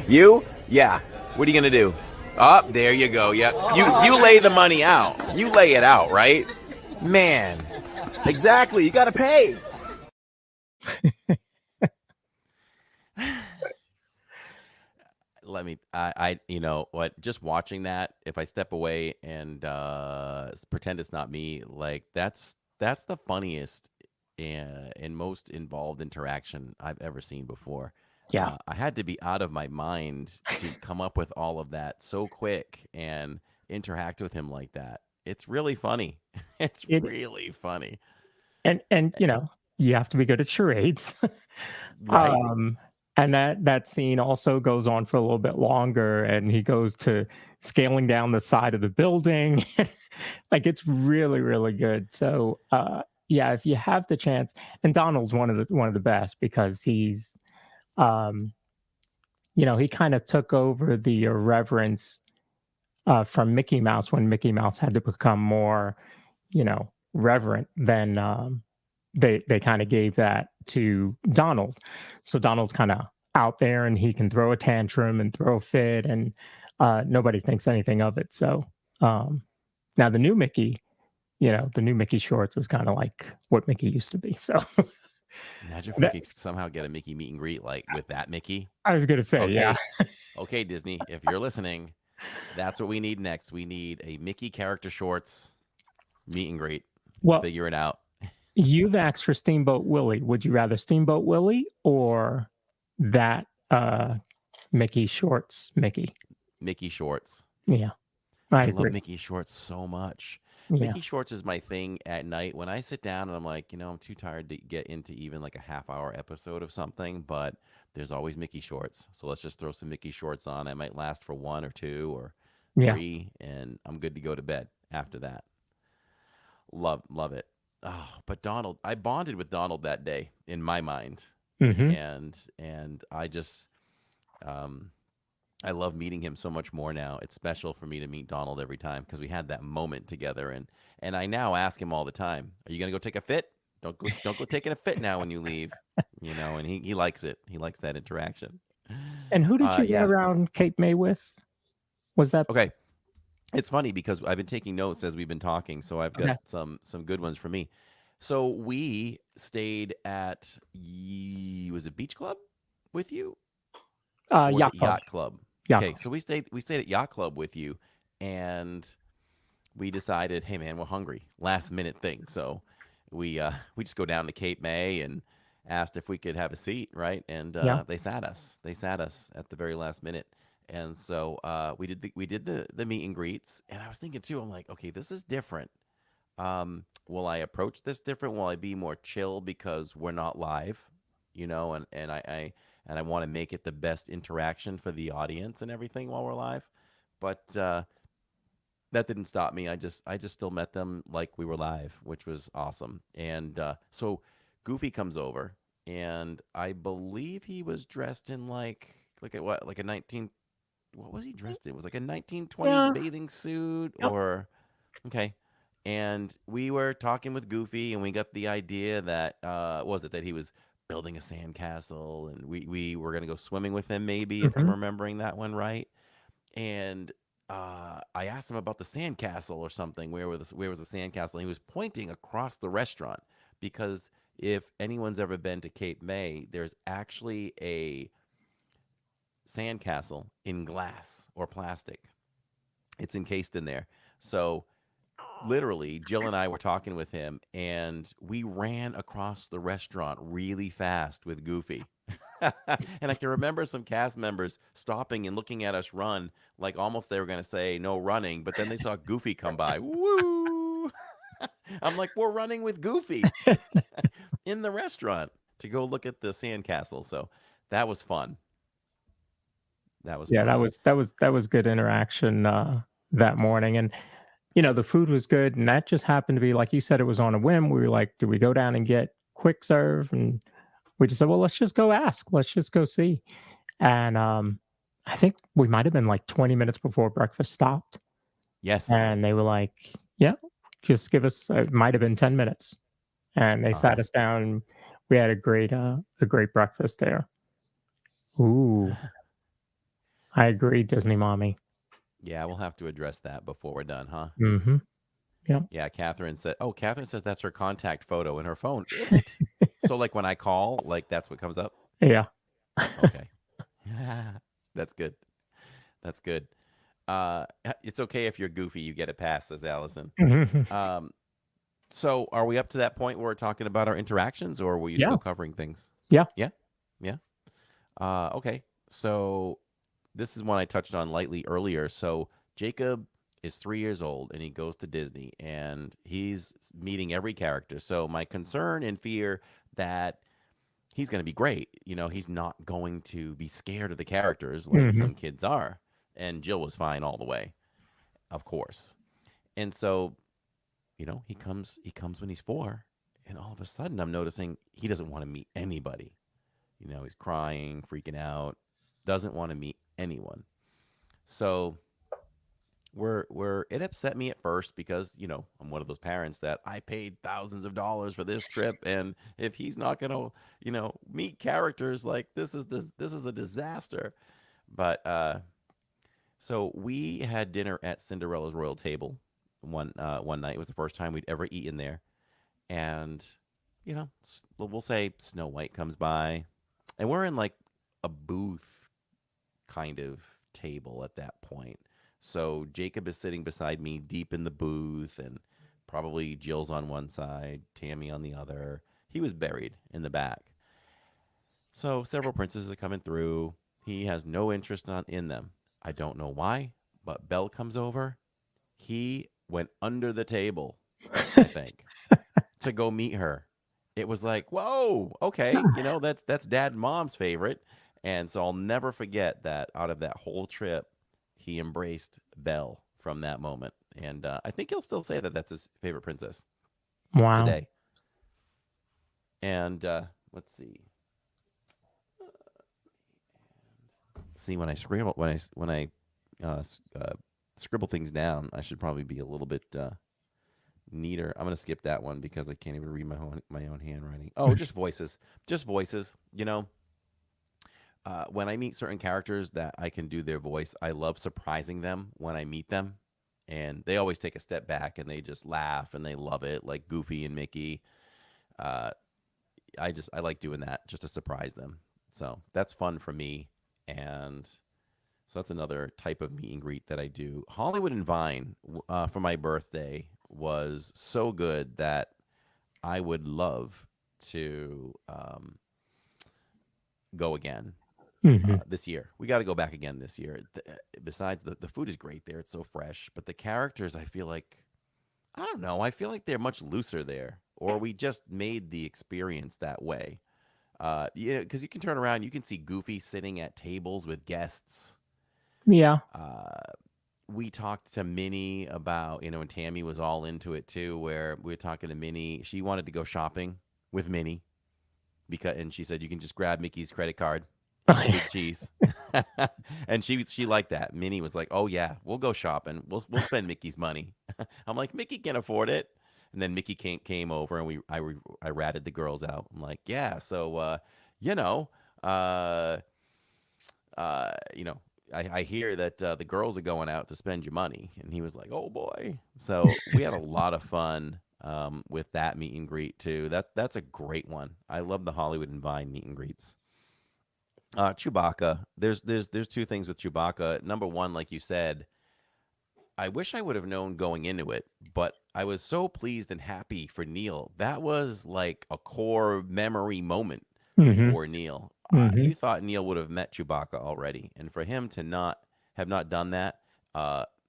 You? Yeah. What are you gonna do? Up, there you go. Yeah. You lay the money out. You lay it out, right? Man. Exactly. You gotta pay. You know what? Just watching that, if I step away and pretend it's not me, like that's the funniest and most involved interaction I've ever seen before. Yeah. I had to be out of my mind to come up with all of that so quick and interact with him like that. It's really funny. It's really funny. And you have to be good at charades. Right. And that scene also goes on for a little bit longer, and he goes to scaling down the side of the building. Like, it's really, really good. So yeah, if you have the chance, and Donald's one of the best because he's, um, he kind of took over the irreverence from Mickey Mouse when Mickey Mouse had to become more, reverent. Then they kind of gave that to Donald. So Donald's kind of out there and he can throw a tantrum and throw a fit, and nobody thinks anything of it. So um, now the new Mickey shorts is kind of like what Mickey used to be. So Imagine if we that, could somehow get a Mickey meet and greet like with that Mickey. I was gonna say, yeah. Okay, okay, Disney, if you're listening, that's what we need next. We need a Mickey character shorts meet and greet. Well, Figure it out. you've asked for Steamboat Willie. Would you rather Steamboat Willie or that Mickey shorts Mickey? Mickey shorts. Yeah, I I love agree. Mickey shorts so much. Yeah, Mickey shorts is my thing at night when I sit down and I'm like, I'm too tired to get into even like a half hour episode of something, but there's always Mickey shorts. So let's just throw some Mickey shorts on. I might last for one or two or yeah. three, and I'm good to go to bed after that. Love it. Oh, but Donald, I bonded with Donald that day in my mind, Hmm. and I just um, I love meeting him so much more now. It's special for me to meet Donald every time because we had that moment together, and I now ask him all the time, "Are you gonna go take a fit? Don't go taking a fit now when you leave." And he likes it. He likes that interaction. And who did you go Yes. around Cape May with? Was that Okay. It's funny because I've been taking notes as we've been talking, so I've got okay? some good ones for me. So we stayed at was it Beach Club with you, or was it Yacht Club. Yacht Club? Yacht Okay, Club. so we stayed at Yacht Club with you, and we decided, hey man, we're hungry. Last minute thing, so we just go down to Cape May and asked if we could have a seat, right? And Yeah. they sat us. They sat us at the very last minute. And so we did the meet and greets, and I was thinking too. I'm like, okay, this is different. Will I approach this different? Will I be more chill because we're not live, and I want to make it the best interaction for the audience and everything while we're live. But that didn't stop me. I just still met them like we were live, which was awesome. And so Goofy comes over, and I believe he was dressed in like a what, like a 19, what was he dressed in? It was like a 1920s Yeah. bathing suit Yep. or okay. And we were talking with Goofy, and we got the idea that what was it that he was building a sandcastle, and we were gonna go swimming with him, maybe if I'm Hmm. remembering that one right. And I asked him about the sandcastle or something. Where was the sandcastle? And he was pointing across the restaurant because if anyone's ever been to Cape May, there's actually a sandcastle in glass or plastic. It's encased in there. So literally, Jill and I were talking with him, and we ran across the restaurant really fast with Goofy. And I can remember some cast members stopping and looking at us run, like almost they were going to say no running, but then they saw Goofy come by. Woo! I'm like, we're running with Goofy in the restaurant to go look at the sandcastle. So that was fun. That was Yeah, fun. that was good interaction that morning, and the food was good, and that just happened to be like you said. It was on a whim. We were like, "Do we go down and get quick serve?" And we just said, "Well, let's just go ask. Let's just go see." And I think we might have been like 20 minutes before breakfast stopped, Yes. and they were like, "Yeah, just give us." It might have been 10 minutes, and they Uh sat huh. us down. And we had a great breakfast there. Ooh, I agree, Disney mommy. Yeah, we'll have to address that before we're done, huh? Mm-hmm. Yeah. Yeah, Catherine said. Oh, Catherine says that's her contact photo in her phone. Is it? So like when I call, like that's what comes up. Yeah. Okay, that's good. That's good. It's okay if you're goofy, you get a pass, says Allison. Mhm. Um, so are we up to that point where we're talking about our interactions, or were you Yeah. still covering things? Yeah. Yeah, yeah. Okay. So this is one I touched on lightly earlier. So Jacob is 3 years old and he goes to Disney and he's meeting every character. So my concern and fear that he's going to be great. He's not going to be scared of the characters like Mhm. some kids are. And Jill was fine all the way, of course. And so, he comes when he's 4, And all of a sudden, I'm noticing he doesn't want to meet anybody. He's crying, freaking out, doesn't want to meet anyone. So it upset me at first because I'm one of those parents that I paid thousands of dollars for this trip, and if he's not gonna meet characters, like this is a disaster. But so we had dinner at Cinderella's royal table one night. It was the first time we'd ever eaten there, and we'll say Snow White comes by, and we're in like a booth kind of table at that point. So Jacob is sitting beside me deep in the booth, and probably Jill's on one side, Tammy on the other. He was buried in the back. So several princesses are coming through. He has no interest in them. I don't know why, but Belle comes over. He went under the table, I think, to go meet her. It was like, whoa, okay, that's dad and mom's favorite. And so I'll never forget that out of that whole trip, he embraced Belle from that moment. And I think he'll still say that that's his favorite princess Wow. today. And let's see. See, when I scribble scribble things down, I should probably be a little bit neater. I'm gonna skip that one because I can't even read my own handwriting. Oh, just voices, just voices. When I meet certain characters that I can do their voice, I love surprising them when I meet them, and they always take a step back and they just laugh and they love it, like Goofy and Mickey. Uh, I like doing that just to surprise them. So that's fun for me, and so that's another type of meet and greet that I do. Hollywood and Vine for my birthday was so good that I would love to go again Hmm. this year. We got to go back again this year. Besides, the food is great there. It's so fresh. But the characters, I feel like, I don't know. I feel like they're much looser there. Or we just made the experience that way. Because you can turn around, you can see Goofy sitting at tables with guests. Yeah. We talked to Minnie about, and Tammy was all into it too, where we were talking to Minnie. She wanted to go shopping with Minnie and she said you can just grab Mickey's credit card. He's a big cheese. And she liked that. Minnie was like, "Oh yeah, we'll go shopping. We'll spend Mickey's money." I'm like, "Mickey can't afford it." And then Mickey came over and I ratted the girls out. I'm like, "Yeah, so you know, uh you know, I hear that the girls are going out to spend your money." And he was like, "Oh boy." So we had a lot of fun with that meet and greet too. That's a great one. I love the Hollywood and Vine meet and greets. Chewbacca. There's two things with Chewbacca. Number one, like you said, I wish I would have known going into it, but I was so pleased and happy for Neil. That was like a core memory moment Hmm. for Neil. Hmm. You thought Neil would have met Chewbacca already, and for him to not done that,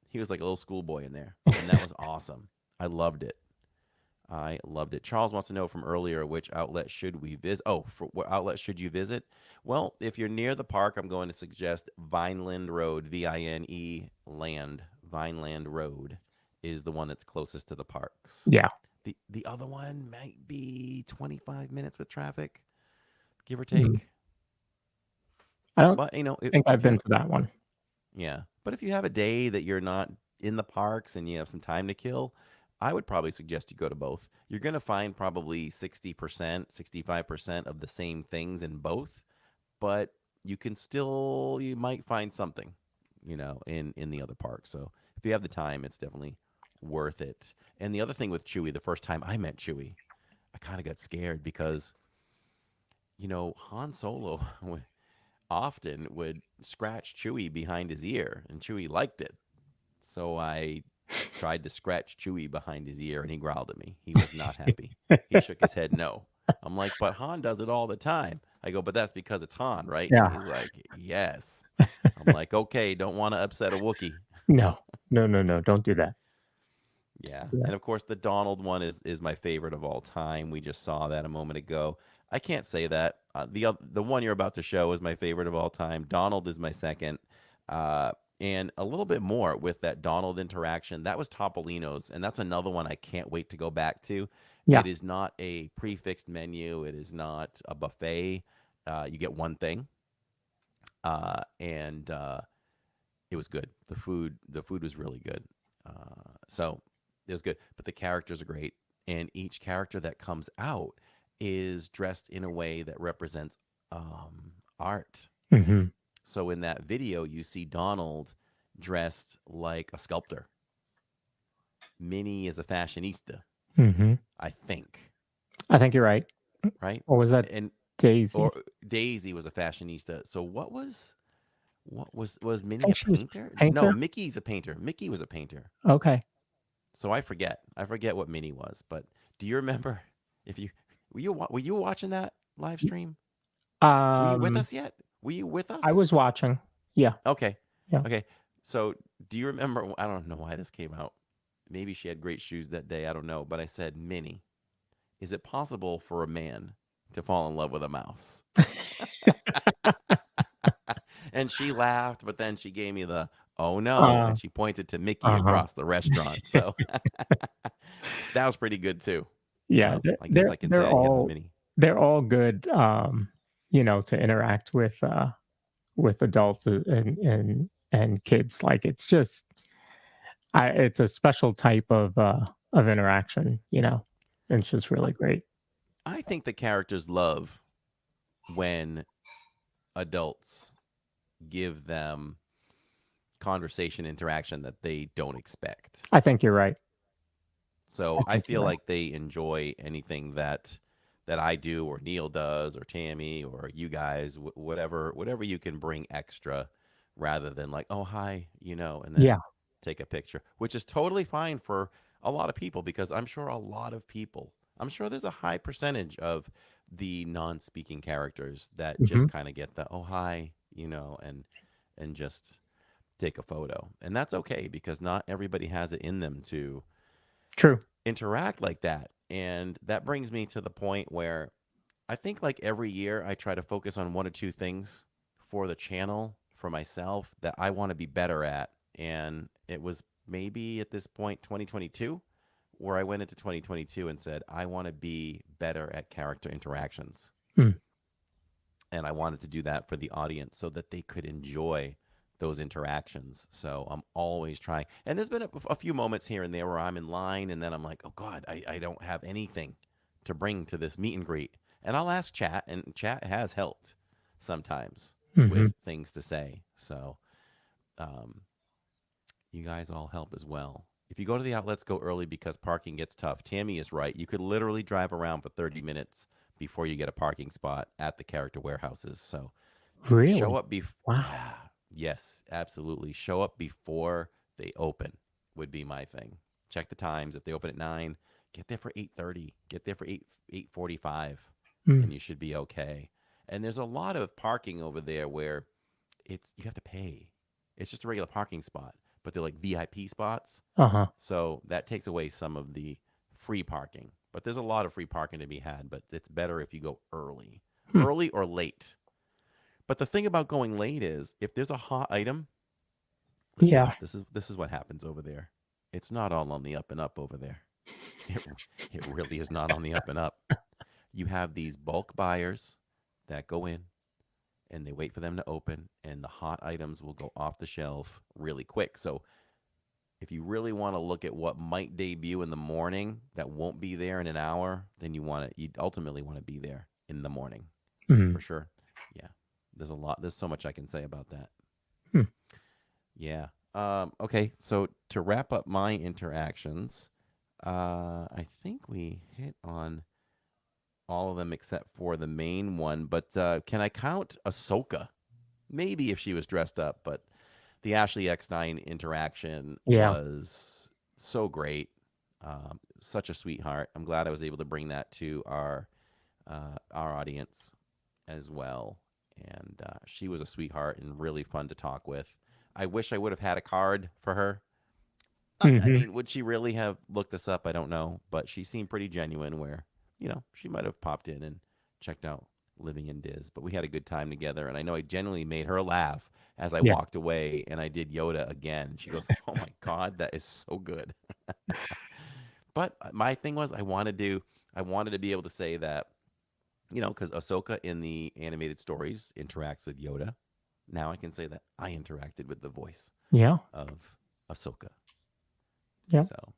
he was like a little schoolboy in there, and that was awesome. I loved it. I loved it. Charles wants to know from earlier which outlet should we visit. Oh, for what outlet should you visit? Well, if you're near the park, I'm going to suggest Vineland Road, Vine Land. Vineland Road is the one that's closest to the parks. Yeah. The other one might be 25 minutes with traffic, give or Mhm. take. I don't But think I've if you been have, to that one. yeah, but if you have a day that you're not in the parks and you have some time to kill, I would probably suggest you go to both. You're going to find probably 60%, 65% of the same things in both, but you might find something, in the other parks. So if you have the time, it's definitely worth it. And the other thing with Chewie, the first time I met Chewie, I kind of got scared because, Han Solo often would scratch Chewie behind his ear, and Chewie liked it. So I tried to scratch Chewie behind his ear, and he growled at me. He was not happy. He shook his head no. I'm like, but Han does it all the time. I go, but that's because it's Han, right? And Yeah. he's like, yes. I'm like, okay, don't want to upset a Wookiee. No. No. No. No. Don't do that. Yeah. Yeah. And of course, the Donald one is my favorite of all time. We just saw that a moment ago. I can't say that. The one you're about to show is my favorite of all time. Donald is my second. and a little bit more with that Donald interaction. That was Topolino's, and that's another one I can't wait to go back to. Yeah. It is not a prefixed menu. It is not a buffet. You get one thing, and it was good. The food was really good. So it was good. But the characters are great, and each character that comes out is dressed in a way that represents art. Mm-hmm. So in that video, you see Donald dressed like a sculptor. Minnie is a fashionista, Mm-hmm. I think, I think you're right. right? Or was that And Daisy? or Daisy was a fashionista. So what was I Minnie think a she was painter? No, painter. Mickey's a painter. Mickey was a painter. Okay. So I forget. I forget what Minnie was. But do you remember if you were you watching that live stream? Were you with Um, us yet? Were you with I us? was watching. Yeah. Okay. Yeah. Okay. So do you remember? I don't know why this came out. Maybe she had great shoes that day. I don't know. But I said, Minnie, is it possible for a man to fall in love with a mouse? And she laughed, but then she gave me the oh no, Uh, and she pointed to Mickey uh-huh. across the restaurant. So that was pretty good too. Yeah. So I guess I can say I hit on Minnie. They're all good. To interact with adults and kids. Like it's just, it's a special type of interaction. And it's just I, really great. I think the characters love when adults give them conversation interaction that they don't expect. I think you're right. I So I think you're feel right. like they enjoy anything that I do or Neil does or Tammy or you guys, whatever you can bring extra rather than like, oh, hi, and Yeah. then take a picture, which is totally fine for a lot of people because I'm sure there's a high percentage of the non-speaking characters that Hmm. just kind of get the, oh, hi, and just take a photo. And that's okay because not everybody has it in them to True. interact like that. And that brings me to the point where I think like every year I try to focus on one or two things for the channel for myself that I want to be better at. And it was maybe at this point 2022 where I went into 2022 and said I want to be better at character interactions. Hmm. And I wanted to do that for the audience so that they could enjoy those interactions. So I'm always trying. And there's been a few moments here and there where I'm in line and then I'm like, oh God, I don't have anything to bring to this meet and greet. And I'll ask chat, and chat has helped sometimes Hmm. with things to say. So um, you guys all help as well. If you go to the outlets, go early because parking gets tough. Tammy is right. You could literally drive around for 30 minutes before you get a parking spot at the character warehouses. So show Really? up before. Wow. Yeah. Yes, absolutely. Show up before they open would be my thing. Check the times. If they open at 9, get there for 8:30. Get there for 8:45 Mm. and you should be okay. And there's a lot of parking over there where it's you have to pay. It's just a regular parking spot, but they're like VIP spots. Uh-huh. So that takes away some of the free parking. But there's a lot of free parking to be had, but it's better if you go early. Hmm. Early or late. But the thing about going late is if there's a hot item, listen, Yeah. this is what happens over there. It's not all on the up and up over there. It, it really is not on the up and up. You have these bulk buyers that go in and they wait for them to open and the hot items will go off the shelf really quick. So if you really want to look at what might debut in the morning that won't be there in an hour, then you ultimately want to be there in the morning Hmm. for sure. Yeah. There's so much I can say about that. Hmm. Yeah. Okay. So to wrap up my interactions, I think we hit on all of them except for the main one. But can I count Ahsoka? Maybe if she was dressed up, but the Ashley Eckstein interaction Yeah. was so great. Such a sweetheart. I'm glad I was able to bring that to our audience as well. And she was a sweetheart and really fun to talk with. I wish I would have had a card for her. I Hmm. mean, would she really have looked this up? I don't know, but she seemed pretty genuine. Where she might have popped in and checked out living in Diz. But we had a good time together, and I know I genuinely made her laugh as I Yeah. walked away, and I did Yoda again. She goes, "Oh my god, that is so good." But my thing was, I wanted to be able to say that, because Ahsoka in the animated stories interacts with Yoda. Now I can say that I interacted with the voice Yeah. of Ahsoka. Yeah. So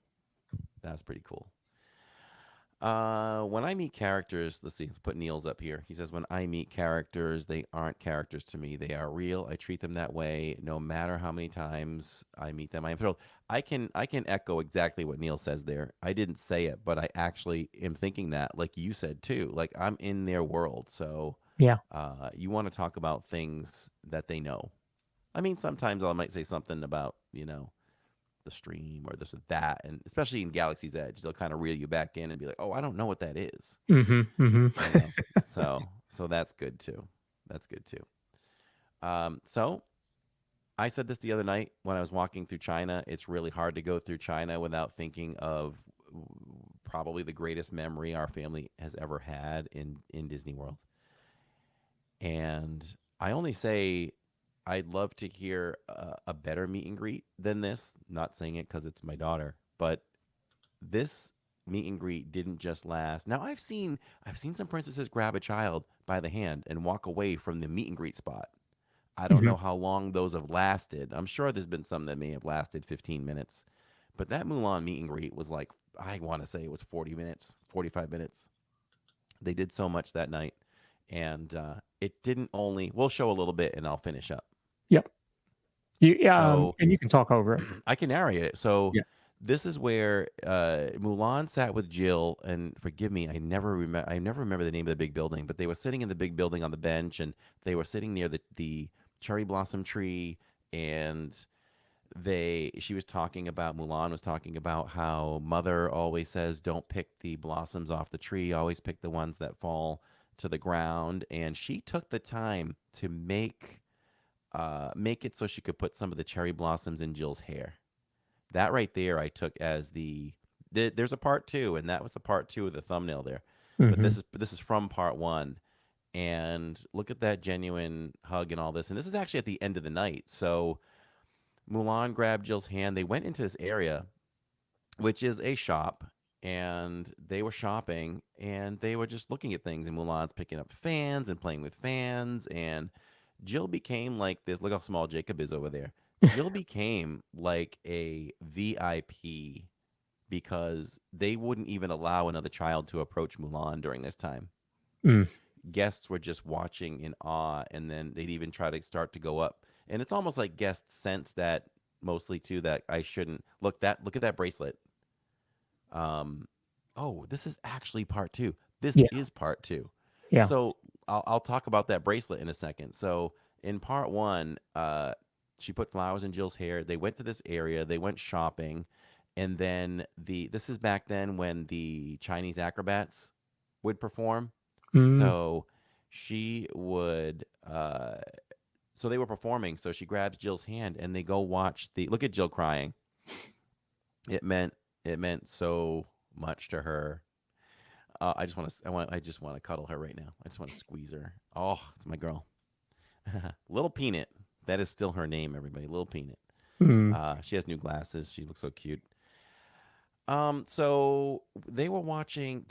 that's pretty cool. When I meet characters, let's see, let's put Neil's up here. He says, when I meet characters, they aren't characters to me. They are real. I treat them that way no matter how many times I meet them. I am thrilled. I can echo exactly what Neil says there. I didn't say it, but I actually am thinking that, like you said too. Like I'm in their world. So Yeah. you want to talk about things that they know. I mean, sometimes I might say something about, the stream or this or that, and especially in Galaxy's Edge, they'll kind of reel you back in and be like, "Oh, I don't know what that is," Mm-hmm. you Mm-hmm. know. So that's good too. That's good too. So I said this the other night when I was walking through China. It's really hard to go through China without thinking of probably the greatest memory our family has ever had in Disney World. And I only say I'd love to hear a better meet and greet than this. Not saying it because it's my daughter, but this meet and greet didn't just last. Now I've seen some princesses grab a child by the hand and walk away from the meet and greet spot. I don't Mm-hmm. know how long those have lasted. I'm sure there's been some that may have lasted 15 minutes, but that Mulan meet and greet was like, I want to say it was 40 minutes, 45 minutes. They did so much that night, and it didn't only. We'll show a little bit, and I'll finish up. Yep. So And you can talk over it. I can narrate it. So Yeah. this is where Mulan sat with Jill, and forgive me, I never remember the name of the big building, but they were sitting in the big building on the bench, and they were sitting near the cherry blossom tree, and she was talking about Mulan was talking about how mother always says don't pick the blossoms off the tree, always pick the ones that fall to the ground, and she took the time to make it so she could put some of the cherry blossoms in Jill's hair. That right there, I took as there's a part two, and that was the part two of the thumbnail there. But Mm-hmm. this is from part one, and look at that genuine hug and all this. And this is actually at the end of the night. So Mulan grabbed Jill's hand. They went into this area, which is a shop, and they were shopping, and they were just looking at things. And Mulan's picking up fans and playing with fans, and Jill became like this. Look how small Jacob is over there. Jill became like a VIP because they wouldn't even allow another child to approach Mulan during this time. Mm. Guests were just watching in awe, and then they'd even try to start to go up. And it's almost like guests sense that mostly too that I shouldn't look at that bracelet. Um, oh, this is actually part two. This Yeah. is part two. Yeah. So I'll talk about that bracelet in a second. So in part one, she put flowers in Jill's hair. They went to this area. They went shopping, and then this is back then when the Chinese acrobats would perform. Mm. So she would. So they were performing. So she grabs Jill's hand, and they go watch the. Look at Jill crying. It meant so much to her. I just want to cuddle her right now. I just want to squeeze her. Oh, it's my girl. Little Peanut. That is still her name, everybody. Little Peanut. Mm. She has new glasses. She looks so cute. So they were watching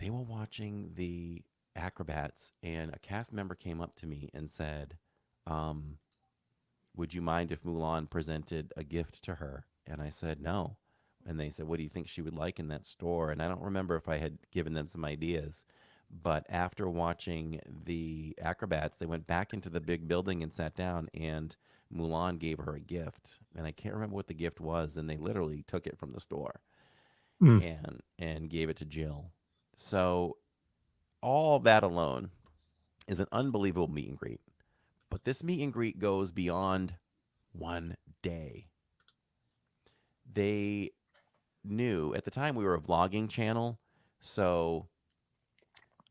the acrobats, and a cast member came up to me and said, um, would you mind if Mulan presented a gift to her? And I said, no. And they said, what do you think she would like in that store? And I don't remember if I had given them some ideas. But after watching the acrobats, they went back into the big building and sat down, and Mulan gave her a gift. And I can't remember what the gift was. And they literally took it from the store Mm. and gave it to Jill. So all that alone is an unbelievable meet and greet. But this meet and greet goes beyond one day. They knew at the time we were a vlogging channel, so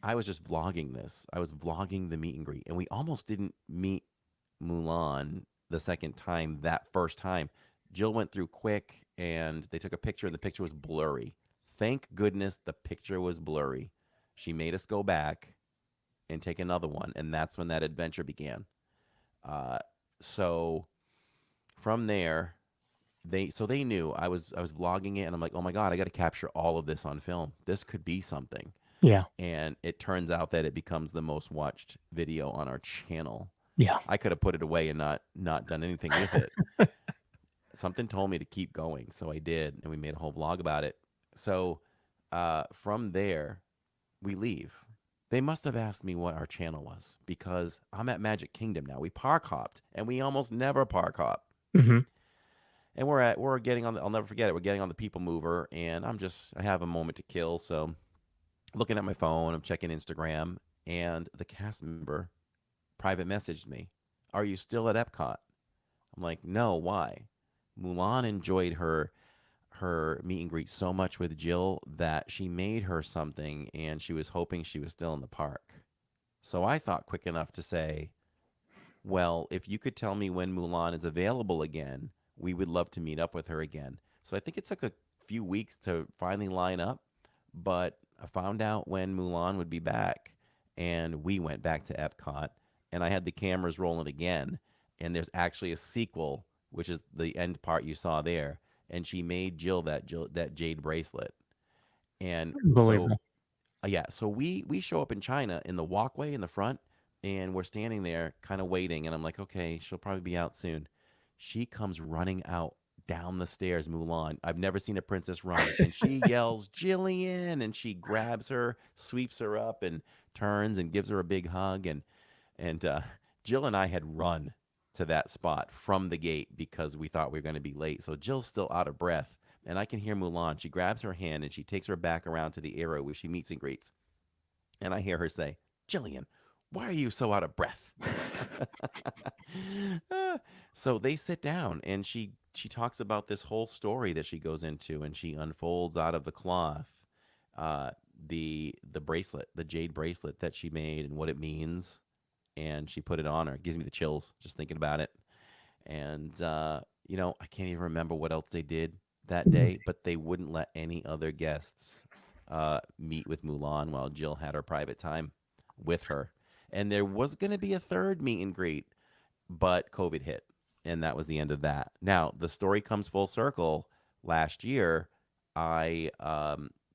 I was just vlogging this. I was vlogging the meet and greet, and we almost didn't meet Mulan the second time. That first time, Jill went through quick, and they took a picture, and the picture was blurry. Thank goodness the picture was blurry. She made us go back, and take another one, and that's when that adventure began. Uh, so from there, they knew I was vlogging it, and I'm like, oh my god, I got to capture all of this on film. This could be something. Yeah. And it turns out that it becomes the most watched video on our channel. Yeah. I could have put it away and not done anything with it. Something told me to keep going, so I did, and we made a whole vlog about it. So from there, we leave. They must have asked me what our channel was because I'm at Magic Kingdom now. We park hopped, and we almost never park hop. Hmm. And we're getting on the, I'll never forget it. We're getting on the People Mover, and I have a moment to kill, so looking at my phone, I'm checking Instagram, and the cast member private messaged me, "Are you still at Epcot?" I'm like, "No, why?" Mulan enjoyed her meet and greet so much with Jill that she made her something, and she was hoping she was still in the park. So I thought quick enough to say, well, if you could tell me when Mulan is available again, we would love to meet up with her again. So I think it took a few weeks to finally line up, but I found out when Mulan would be back, and we went back to Epcot, and I had the cameras rolling again, and there's actually a sequel, which is the end part you saw there, and she made Jill that jade bracelet, and so Unbelievable. yeah, so we show up in China in the walkway in the front, and we're standing there kind of waiting, and I'm like, okay, she'll probably be out soon. She comes running out down the stairs, Mulan. I've never seen a princess run, and she yells, "Jillian!" and she grabs her, sweeps her up, and turns and gives her a big hug, and Jill and I had run to that spot from the gate because we thought we were going to be late. So Jill's still out of breath, and I can hear Mulan. She grabs her hand and she takes her back around to the arrow where she meets and greets. And I hear her say, "Jillian, why are you so out of breath?" So they sit down, and she talks about this whole story that she goes into, and she unfolds out of the cloth the bracelet, the jade bracelet that she made and what it means. And she put it on her. It gives me the chills just thinking about it. And I can't even remember what else they did that day, but they wouldn't let any other guests meet with Mulan while Jill had her private time with her. And there was going to be a third meet and greet, but COVID hit, and that was the end of that. Now, the story comes full circle. Last year, I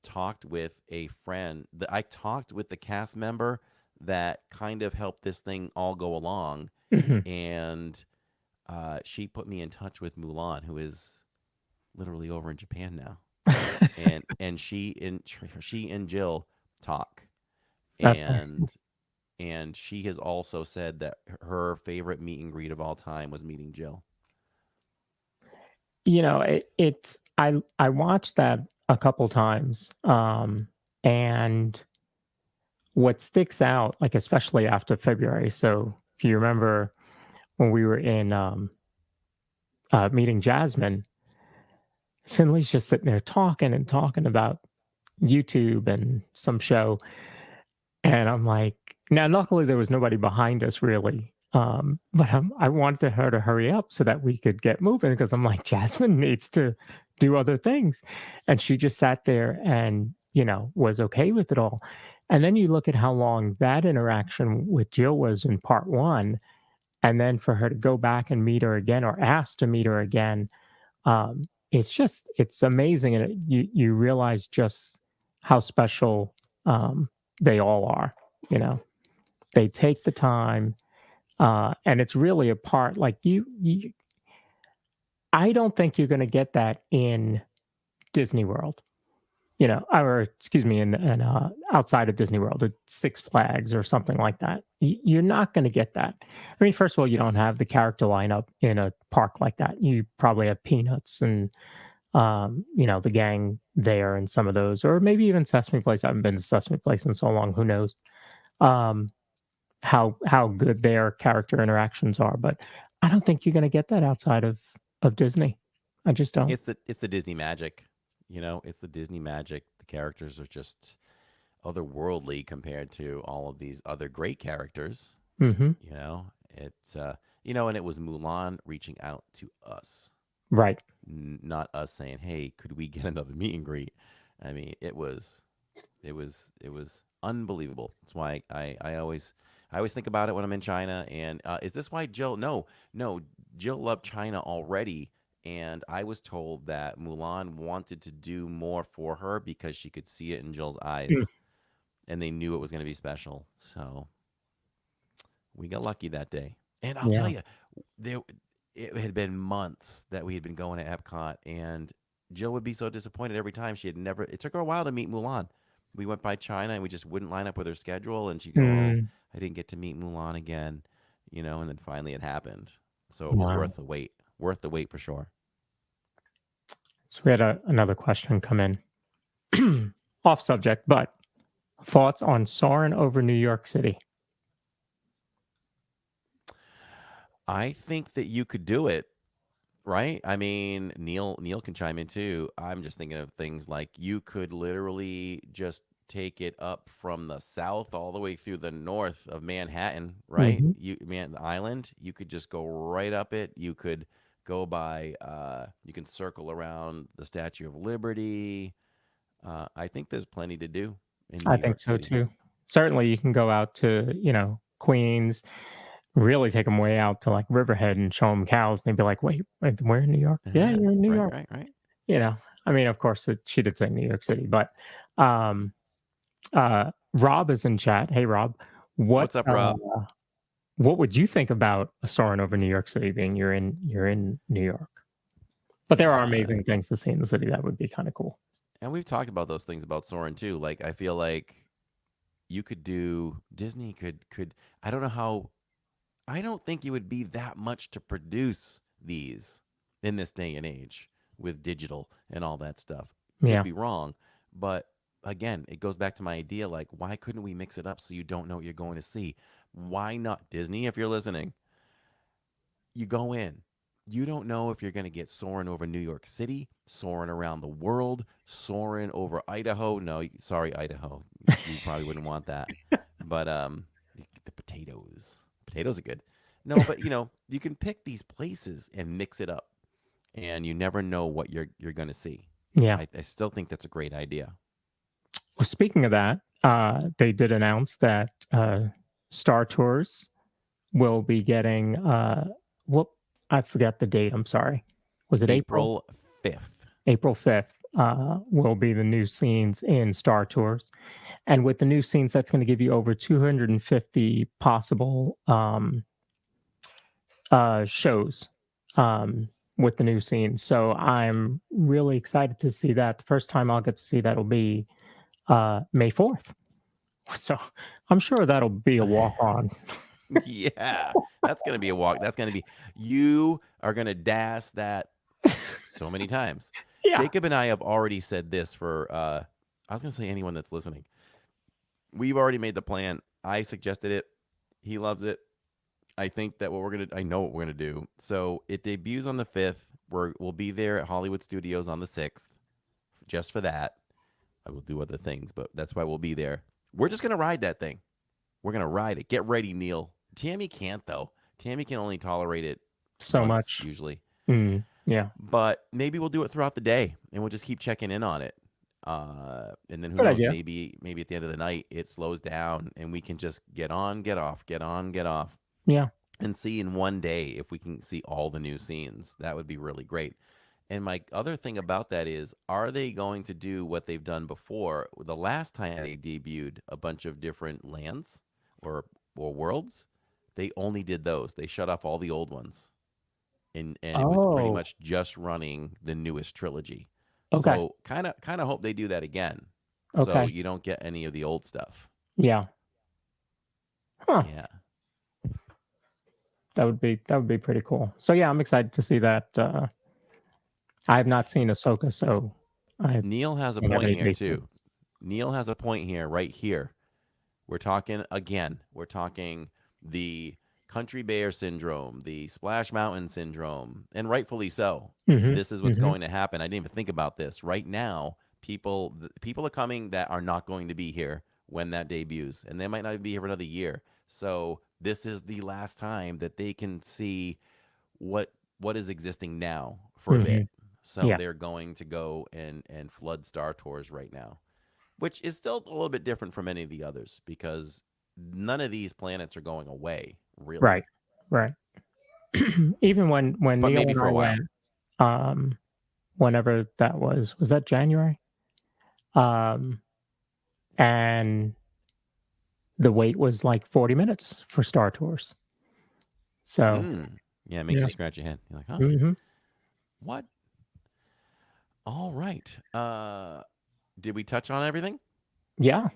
talked with a friend. I talked with the cast member that kind of helped this thing all go along, Hmm. and she put me in touch with Mulan, who is literally over in Japan now, and she and Jill talk, That's awesome. and she has also said that her favorite meet and greet of all time was meeting Jill. It's I watched that a couple times, and what sticks out, like especially after February. So if you remember when we were in meeting Jasmine, Finley's just sitting there talking and talking about YouTube and some show, and I'm like, now luckily there was nobody behind us really. But I wanted her to hurry up so that we could get moving because I'm like, Jasmine needs to do other things. And she just sat there and, was okay with it all. And then you look at how long that interaction with Jill was in part one. And then for her to go back and meet her again or ask to meet her again, it's amazing. And you realize just how special they all are, you know, they take the time and it's really a part like I don't think you're going to get that in Disney World, or excuse me, in outside of Disney World, at Six Flags or something like that. You're not going to get that. I mean, first of all, you don't have the character lineup in a park like that. You probably have Peanuts and the gang there and some of those, or maybe even Sesame Place. I haven't been to Sesame Place in so long. Who knows? Um, how good their character interactions are, but I don't think you're going to get that outside of Disney. I just don't. It's the Disney magic, it's the Disney magic. The characters are just otherworldly compared to all of these other great characters. Hmm. It's and it was Mulan reaching out to us, Right. not us saying, "Hey, could we get another meet and greet?" I mean, it was unbelievable. That's why I always think about it when I'm in China. And is this why Jill? No, no, Jill loved China already. And I was told that Mulan wanted to do more for her because she could see it in Jill's Mm, eyes, and they knew it was going to be special. So we got lucky that day. And I'll tell yeah. you, there it had been months that we had been going to Epcot, and Jill would be so disappointed every time. She had never. It took her a while to meet Mulan. We went by China, and we just wouldn't line up with her schedule, and she'd go, "Oh, Mm, I didn't get to meet Mulan again," and then finally it happened. So it was wow. worth the wait. Worth the wait for sure. So we had another question come in. Off subject, but thoughts on soaring over New York City? I think that you could do it. Right? I mean, Neil can chime in too. I'm just thinking of things like you could literally just take it up from the south all the way through the north of Manhattan, right? Hmm. The island, you could just go right up it. You could go by you can circle around the Statue of Liberty. I think there's plenty to do in New I think York so City. too. Certainly, you can go out to Queens, really take them way out to like Riverhead and show them cows, and they'd be like, "Wait, we're in New York? Yeah, Uh-huh. you're in New Right, York." right, right. You know, I mean, of course, she did say New York City, but um, Rob is in chat. Hey, Rob, what What's up, uh, Rob? what would you think about a soaring over New York City? Being you're in New York, but there are Uh, amazing things to see in the city. That would be kind of cool. and we've talked about those things about Soren too. Like I feel like you could do Disney could I don't know how I don't think it would be that much to produce these in this day and age with digital and all that stuff. Could Yeah, be wrong, but again, it goes back to my idea like why couldn't we mix it up so you don't know what you're going to see? Why not Disney if you're listening? You go in. You don't know if you're going to get soaring over New York City, soaring around the world, soaring over Idaho. No, sorry, Idaho. You probably wouldn't want that. But the potatoes. Potatoes are good. No, but you can pick these places and mix it up, and you never know what you're going to see. yeah. I still think that's a great idea. Well, speaking of that, they did announce that Star Tours will be getting what I forget the date. I'm sorry. Was it April? April 5th. April 5th will be the new scenes in Star Tours. And with the new scenes, that's going to give you over 250 possible shows with the new scenes. So I'm really excited to see that. The first time I'll get to see that will be May 4th. So I'm sure that'll be a walk on. Yeah, that's gonna be a walk. That's gonna be you are gonna DAS that so many times. Yeah. Jacob and I have already said this for I was gonna say anyone that's listening. We've already made the plan. I suggested it. He loves it. I think that I know what we're gonna do. So it debuts on the 5th. We'll be there at Hollywood Studios on the 6th, just for that. I will do other things, but that's why we'll be there. We're just gonna ride that thing. We're gonna ride it. Get ready, Neil. Tammy can't though. Tammy can only tolerate it So once much. usually. Yeah. But maybe we'll do it throughout the day, and we'll just keep checking in on it. And then who Good knows? idea. Maybe at the end of the night it slows down, and we can just get on, get off, get on, get off, Yeah. and see in one day if we can see all the new scenes. That would be really great. And my other thing about that is, are they going to do what they've done before? The last time they debuted a bunch of different lands or worlds, they only did those. They shut off all the old ones, and it was pretty Oh, much just running the newest trilogy. okay. So kind of hope they do that again, so Okay. you don't get any of the old stuff. Yeah. Huh. Yeah. That would be pretty cool. So yeah, I'm excited to see that. I have not seen Ahsoka, so I Neil has a don't have point any here base. too. Neil has a point here, right here. We're talking again. We're talking the Country Bear syndrome, the Splash Mountain syndrome, and rightfully so. Mm-hmm. This is what's Mm-hmm. going to happen. I didn't even think about this. Right now, people are coming that are not going to be here when that debuts, and they might not be here for another year. So this is the last time that they can see what what is existing now for a Mm-hmm. bit. So Yeah. they're going to go and flood Star Tours right now. which is still a little bit different from any of the others because none of these planets are going away, Right. really. Right. Even when But Neil maybe and for I a while. went, um, whenever that was that January? Um, and the wait was like 40 minutes for Star Tours. So, Yeah, it makes yeah. you scratch your head. You're like, huh? Hmm. What? All right. Did we touch on everything? Yeah.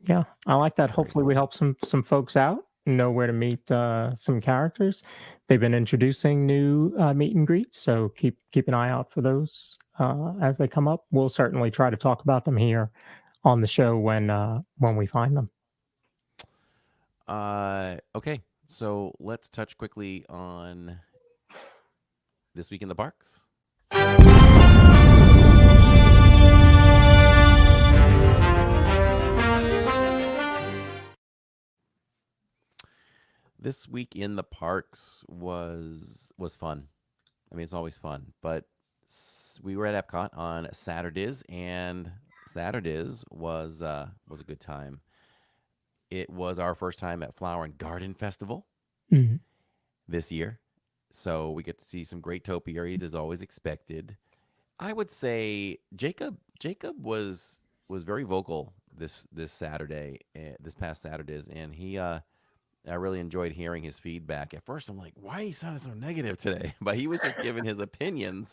Yeah. I like that. Very Hopefully we cool. help some folks out, know where to meet some characters. They've been introducing new meet and greets, so keep an eye out for those as they come up. We'll certainly try to talk about them here on the show when we find them. Okay. So let's touch quickly on this week in the parks. This week in the parks was fun. I mean, it's always fun, but we were at Epcot on Saturdays, and Saturdays was a good time. It was our first time at Flower and Garden Festival Mhm. this year, so we get to see some great topiaries as always expected. I would say Jacob was very vocal this Saturday, this past Saturdays, and he I really enjoyed hearing his feedback. At first, I'm like, why he sounded so negative today? But he was just giving his opinions.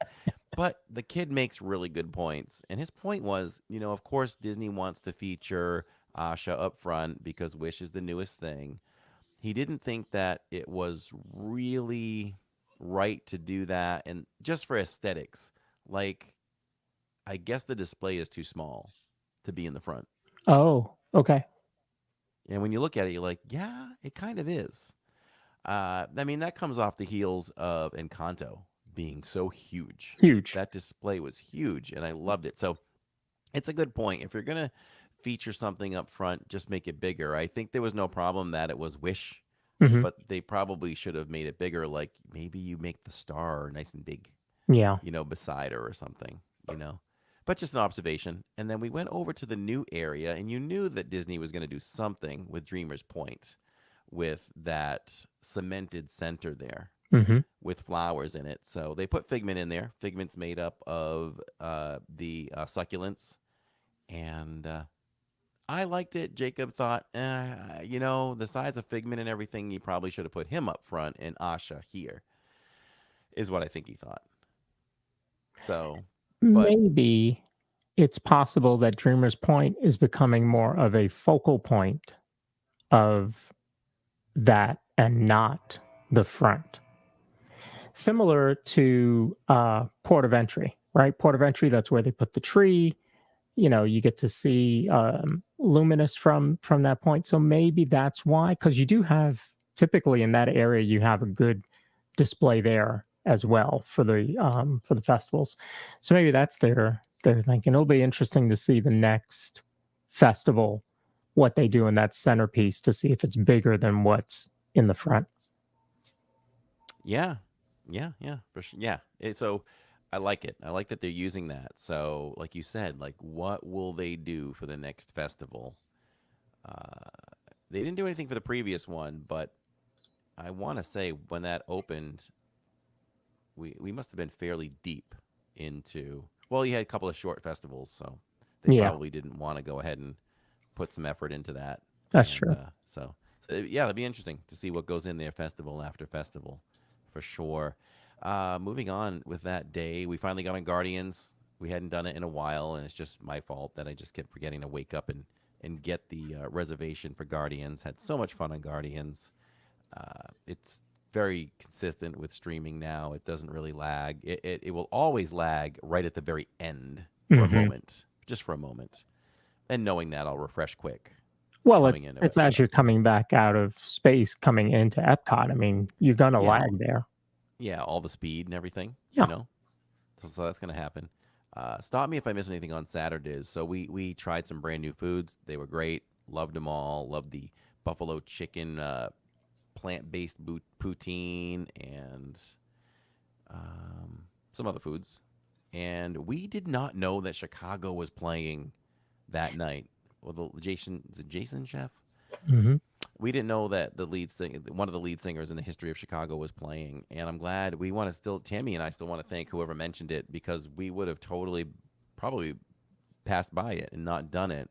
But the kid makes really good points. And his point was, of course, Disney wants to feature Asha up front because Wish is the newest thing. He didn't think that it was really right to do that. And just for aesthetics, like, I guess the display is too small to be in the front. Oh, okay. And when you look at it, you're like, yeah, it kind of is. I mean, that comes off the heels of Encanto being so huge. Huge. That display was huge, and I loved it. So it's a good point. If you're gonna feature something up front, just make it bigger. I think there was no problem that it was Wish, Hmm. but they probably should have made it bigger. Like maybe you make the star nice and big, Yeah. beside her or something. But just an observation. And then we went over to the new area, and you knew that Disney was going to do something with Dreamer's Point with that cemented center there Hmm. with flowers in it. So they put Figment in there. Figment's made up of the succulents. And I liked it. Jacob thought, the size of Figment and everything, you probably should have put him up front and Asha here, is what I think he thought. So, but Maybe it's possible that Dreamer's Point is becoming more of a focal point of that and not the front. Similar to Port of Entry, right? Port of Entry, that's where they put the tree. You get to see Luminous from that point. So maybe that's why, because you do have typically in that area you have a good display there as well for the festivals. So maybe that's their thinking. It'll be interesting to see the next festival what they do in that centerpiece to see if it's bigger than what's in the front. yeah, yeah, for sure. Yeah. So I like it. I like that they're using that. So, like you said, like what will they do for the next festival? Uh, they didn't do anything for the previous one, but I want to say when that opened, we must have been fairly deep into. Well, you had a couple of short festivals, so they Yeah, probably didn't want to go ahead and put some effort into that. that's And true. so yeah, it'll be interesting to see what goes in there festival after festival, for sure. Moving on with that day, we finally got on Guardians. We hadn't done it in a while, and it's just my fault that I just kept forgetting to wake up and get the reservation for Guardians. Had so much fun on Guardians. It's very consistent with streaming now. It doesn't really lag. It will always lag right at the very end for a Hmm. moment, just for a moment. And knowing that, I'll refresh quick Well, coming it's into it's it. as So you're coming back out of space, coming into Epcot. I mean, you're gonna yeah, lag there. yeah, all the speed and everything, Yeah. So that's gonna happen. Stop me if I miss anything on Saturdays. So we tried some brand new foods. They were great. Loved them all. Loved the buffalo chicken plant-based poutine and some other foods. And we did not know that Chicago was playing that night. Well, the Jason, is it Jason Chef? Hmm. We didn't know that the lead singer, one of the lead singers in the history of Chicago, was playing, and I'm glad. We want to still, Tammy and I still want to thank whoever mentioned it because we would have totally, probably passed by it and not done it.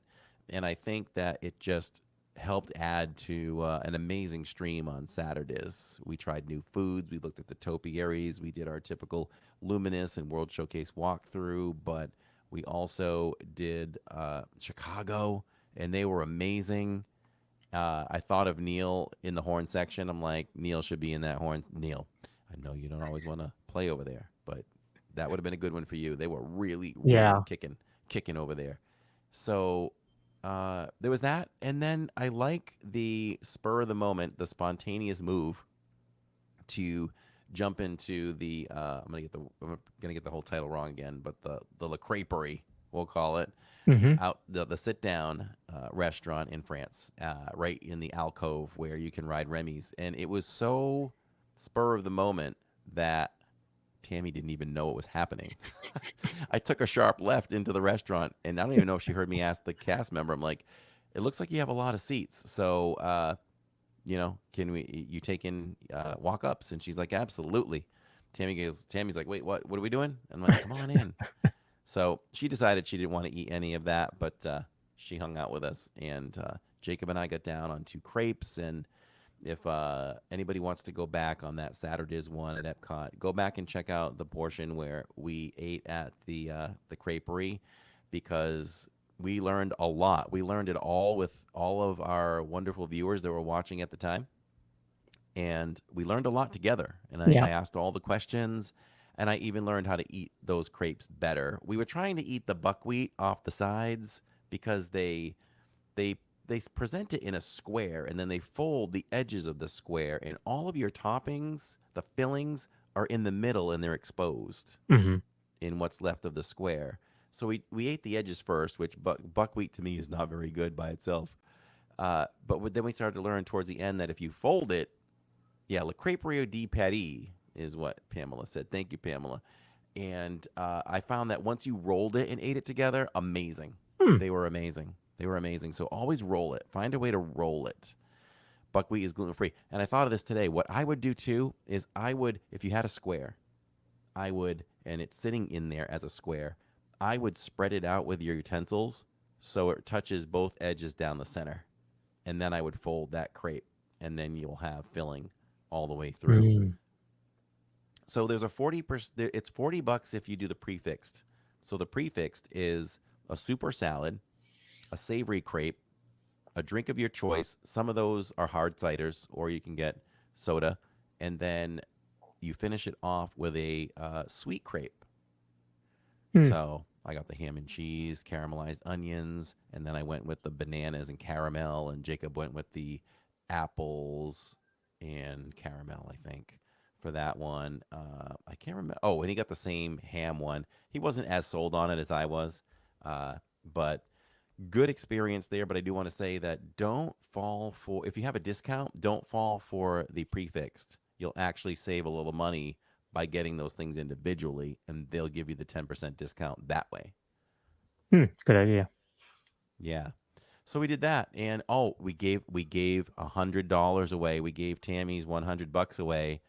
And I think that it just helped add to an amazing stream on Saturdays. We tried new foods. We looked at the topiaries. We did our typical Luminous and World Showcase walkthrough, but we also did Chicago, and they were amazing. I thought of Neil in the horn section. I'm like, Neil should be in that horn. Neil, I know you don't always want to play over there, but that would have been a good one for you. They were really, really Yeah. kicking over there. So there was that, and then I like the spur of the moment, the spontaneous move to jump into the. I'm gonna get the whole title wrong again, but the La Creperie, we'll call it, Hmm. out the sit down restaurant in France, right in the alcove where you can ride Remy's, and it was so spur of the moment that Tammy didn't even know what was happening. I took a sharp left into the restaurant, and I don't even know if she heard me ask the cast member. I'm like, "It looks like you have a lot of seats, so can you take in walk ups?" And she's like, "Absolutely." Tammy's like, "Wait, what? What are we doing?" And I'm like, "Come on in." So she decided she didn't want to eat any of that, but she hung out with us, and Jacob and I got down on two crepes. And if anybody wants to go back on that Saturday's one at Epcot, go back and check out the portion where we ate at the creperie, because we learned a lot. We learned it all with all of our wonderful viewers that were watching at the time, and we learned a lot together. And I Yeah. asked all the questions, and I even learned how to eat those crepes better. We were trying to eat the buckwheat off the sides because they they present it in a square, and then they fold the edges of the square, and all of your toppings, the fillings, are in the middle and they're exposed Hmm. in what's left of the square. So we ate the edges first, which buckwheat to me is not very good by itself. But then we started to learn towards the end that if you fold it, yeah, Le Creperie di Paris is what Pamela said. Thank you, Pamela. And I found that once you rolled it and ate it together, amazing. Hmm. They were amazing. They were amazing. So always roll it. Find a way to roll it. Buckwheat is gluten free. And I thought of this today. What I would do too is I would, if you had a square, I would, and it's sitting in there as a square, I would spread it out with your utensils so it touches both edges down the center. And then I would fold that crepe, and then you'll have filling all the way through. Mm. So there's a 40%, it's $40 if you do the prefixed. So the prefixed is a super salad, a savory crepe, a drink of your choice. Some of those are hard ciders, or you can get soda, and then you finish it off with a sweet crepe. Mm. So I got the ham and cheese, caramelized onions, and then I went with the bananas and caramel, and Jacob went with the apples and caramel, I think, for that one. I can't remember. Oh, and he got the same ham one. He wasn't as sold on it as I was, but good experience there. But I do want to say that don't fall for, if you have a discount, don't fall for the prefixed. You'll actually save a little money by getting those things individually, and they'll give you the 10% discount that way. Good idea. Yeah. So we did that, and oh, we gave $100 away. We gave Tammy's $100 away,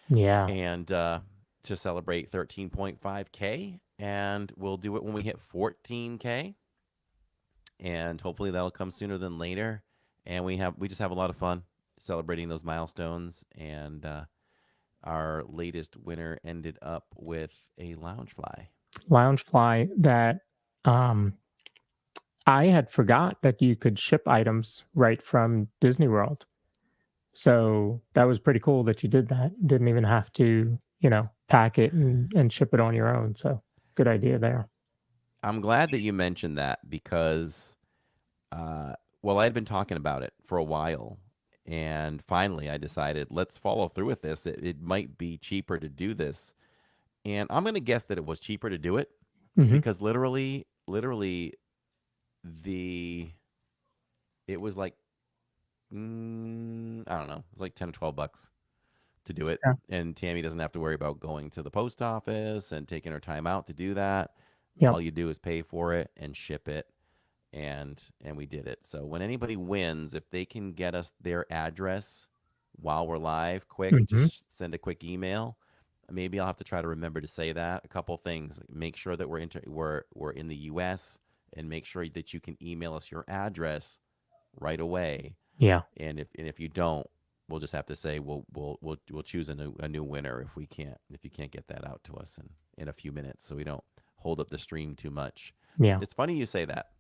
Yeah. and to celebrate 13.5K, and we'll do it when we hit 14K, and hopefully that'll come sooner than later. And we just have a lot of fun celebrating those milestones, and our latest winner ended up with a Loungefly. Loungefly that um I had forgot that you could ship items right from Disney World. So that was pretty cool that you did that. Didn't even have to, pack it and ship it on your own. So good idea there. I'm glad that you mentioned that because, uh, well, I had been talking about it for a while, and finally I decided let's follow through with this. It might be cheaper to do this, and I'm gonna guess that it was cheaper to do it Hmm. because literally, the it was like I don't know, it was like 10 or $12 to do it, Yeah. and Tammy doesn't have to worry about going to the post office and taking her time out to do that. Yep. All you do is pay for it and ship it. and we did it. So when anybody wins, if they can get us their address while we're live, quick, Hmm. just send a quick email. Maybe I'll have to try to remember to say that. A couple things. Make sure that we're in the U.S. and make sure that you can email us your address right away. Yeah. And if you don't, we'll just have to say we'll choose a new winner if you can't get that out to us in a few minutes, so we don't hold up the stream too much. Yeah. It's funny you say that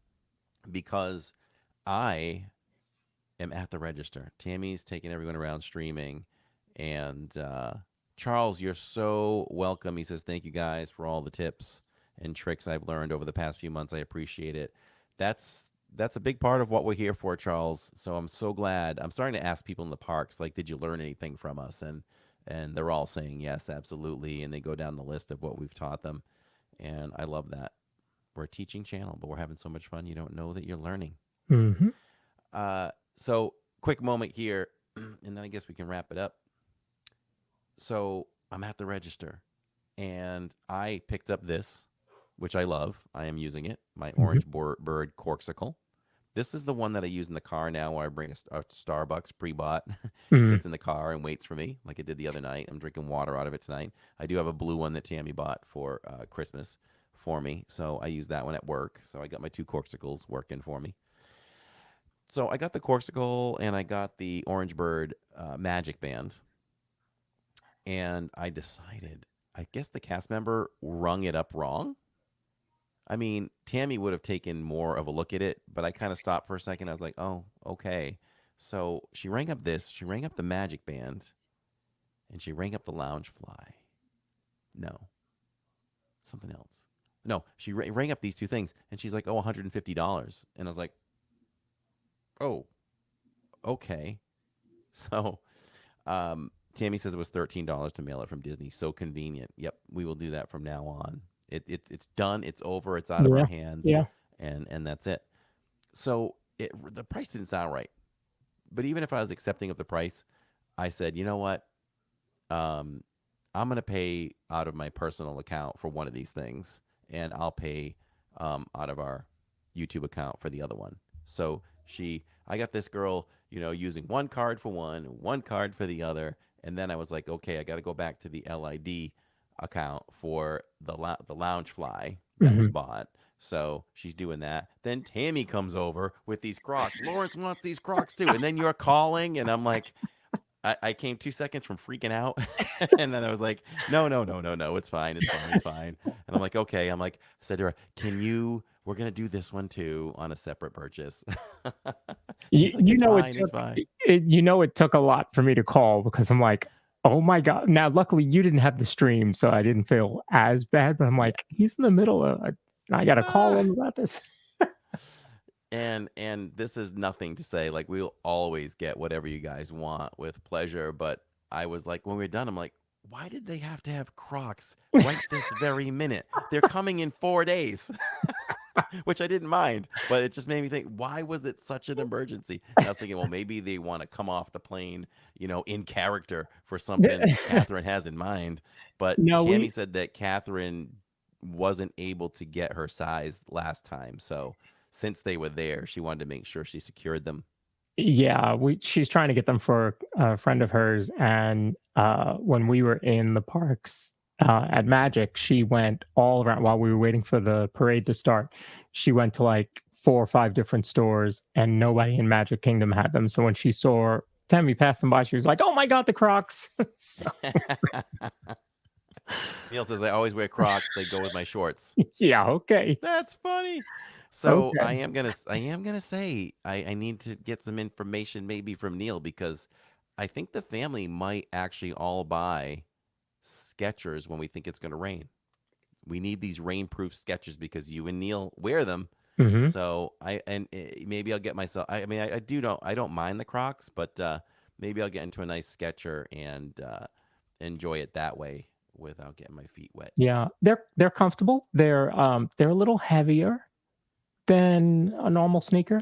because I am at the register. Tammy's taking everyone around streaming, and Charles, you're so welcome. He says thank you guys for all the tips and tricks I've learned over the past few months. I appreciate it. That's a big part of what we're here for, Charles. So I'm so glad. I'm starting to ask people in the parks, like, did you learn anything from us? And they're all saying yes, absolutely. And they go down the list of what we've taught them, and I love that. We're a teaching channel, but we're having so much fun. You don't know that you're learning. Hmm. So quick moment here, and then I guess we can wrap it up. So I'm at the register, and I picked up this, which I love. I am using it. My Hmm. orange bird corksicle. This is the one that I use in the car now, where I bring a Starbucks pre-bought, Hmm. sits in the car and waits for me, like it did the other night. I'm drinking water out of it tonight. I do have a blue one that Tammy bought for Christmas for me, so I use that one at work. So I got my two corksicles working for me. So I got the corksicle and I got the orange bird magic band, and I decided, I guess the cast member rung it up wrong. I mean, Tammy would have taken more of a look at it, but I kind of stopped for a second. I was like, oh, okay. So she rang up this, she rang up the magic band, and she rang up the lounge fly. No, something else. No, she rang up these two things, and she's like, oh, $150. And I was like, oh, okay. So Tammy says it was $13 to mail it from Disney. So convenient. Yep, we will do that from now on. It's done. It's over. It's out of our Yeah. hands, Yeah. and that's it. So the price didn't sound right. But even if I was accepting of the price, I said, you know what? Um, I'm gonna pay out of my personal account for one of these things, and I'll pay out of our YouTube account for the other one. So I got this girl, using one card for one card for the other, and then I was like, okay, I got to go back to the LID account for the lounge fly that was Hmm. bought. So she's doing that. Then Tammy comes over with these Crocs. Lawrence wants these Crocs too. And then you're calling, and I'm like, I came 2 seconds from freaking out, and then I was like, no, no, no, no, no, it's fine, it's fine, it's fine. And I'm like, okay. I said to her, can you? We're gonna do this one too on a separate purchase. You, She's like, you it's know it fine, it's took fine. it took a lot for me to call because I'm like, oh my god. Now, luckily, you didn't have the stream, so I didn't feel as bad. But I'm Yeah. like, he's in the middle of. I got to call Ah. him about this. And this is nothing to say. Like, we'll always get whatever you guys want with pleasure. But I was like, when we are done, I'm like, why did they have to have Crocs right this very minute? They're coming in 4 days. Which I didn't mind, but it just made me think, why was it such an emergency? And I was thinking, well, maybe they want to come off the plane, in character for something Catherine has in mind. But No, Tammy we said that Catherine wasn't able to get her size last time. So since they were there, she wanted to make sure she secured them. Yeah, we she's trying to get them for a friend of hers, and when we were in the parks at Magic, she went all around while we were waiting for the parade to start. She went to like 4 or 5 different stores, and nobody in Magic Kingdom had them. So when she saw Tammy pass them by, she was like, "Oh my god, the Crocs!" So Neil says, I always wear Crocs. They go with my shorts. yeah, okay, That's funny. So okay, I am gonna say I need to get some information maybe from Neil, because I think the family might actually all buy Skechers when we think it's gonna rain. We need these rainproof Skechers because you and Neil wear them. hmm, So maybe I'll get myself. I mean, I don't mind the Crocs, but maybe I'll get into a nice Sketcher and enjoy it that way without getting my feet wet. yeah, they're comfortable. They're a little heavier than a normal sneaker,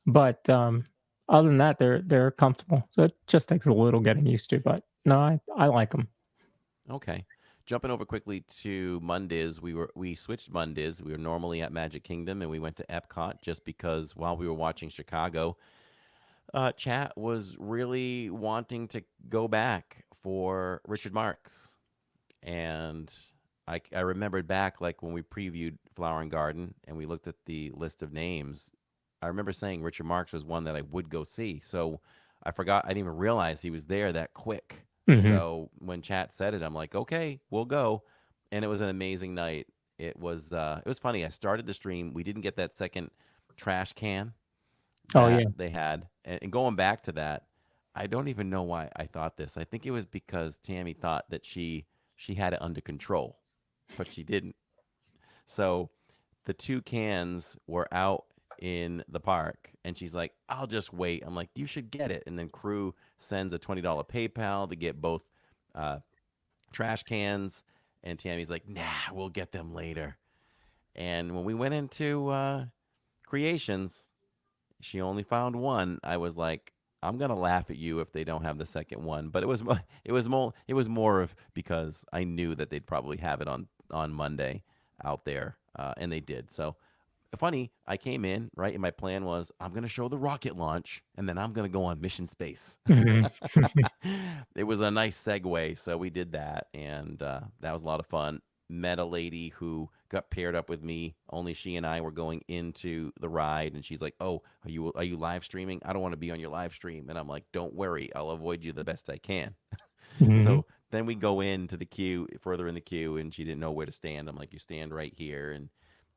but other than that, they're comfortable. So it just takes a little getting used to. But no, I like them. Okay. jumping over quickly to Mondays, we switched Mondays. We were normally at Magic Kingdom, and we went to Epcot just because while we were watching Chicago, chat was really wanting to go back for Richard Marx. And I remembered back like when we previewed Flower and Garden and we looked at the list of names. I remember saying Richard Marx was one that I would go see. So I forgot. I didn't even realize he was there that quick. Mm-hmm. So when chat said it, I'm like, okay, we'll go. And it was an amazing night. It was funny. I started the stream. We didn't get that second trash can Oh, that yeah. they had. And going back to that, I don't even know why I thought this. I think it was because Tammy thought that she had it under control, but she didn't. So the two cans were out in the park, and she's like, I'll just wait. I'm like, you should get it. And then crew sends a $20 PayPal to get both trash cans. And Tammy's like, nah, we'll get them later. And when we went into Creations, she only found one. I was like, I'm gonna laugh at you if they don't have the second one. But it was more of because I knew that they'd probably have it on Monday out there, and they did. So funny, I came in right, and my plan was I'm gonna show the rocket launch, and then I'm gonna go on Mission Space. It was a nice segue, so we did that, and that was a lot of fun. Met a lady who got paired up with me. Only she and I were going into the ride, and she's like, "Oh, are you live streaming? I don't want to be on your live stream." And I'm like, "Don't worry, I'll avoid you the best I can." Mm-hmm. So then we go into the queue, further in the queue, and she didn't know where to stand. I'm like, "You stand right here," and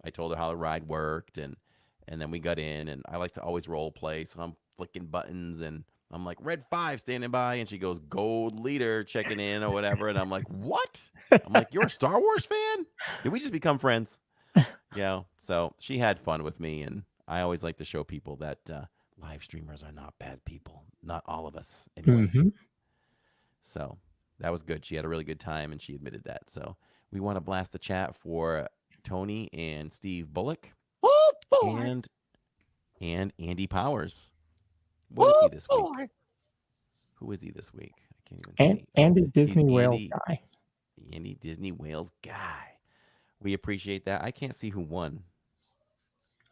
I told her how the ride worked, and then we got in, and I like to always role play, so I'm flicking buttons, and I'm like, "Red 5 standing by," and she goes, "Gold leader checking in," or whatever, and I'm like, "What?" I'm like, "You're a Star Wars fan? Did we just become friends?" So she had fun with me, and I always like to show people that live streamers are not bad people. Not all of us, anyway. Mm-hmm. So that was good. She had a really good time, and she admitted that. So we want to blast the chat for Tony and Steve Bullock. Oh, boy. And Andy Powers. What is he this week? Who is he this week? I can't even see. Andy Disney Whales guy. Andy Disney Whales guy. We appreciate that. I can't see who won.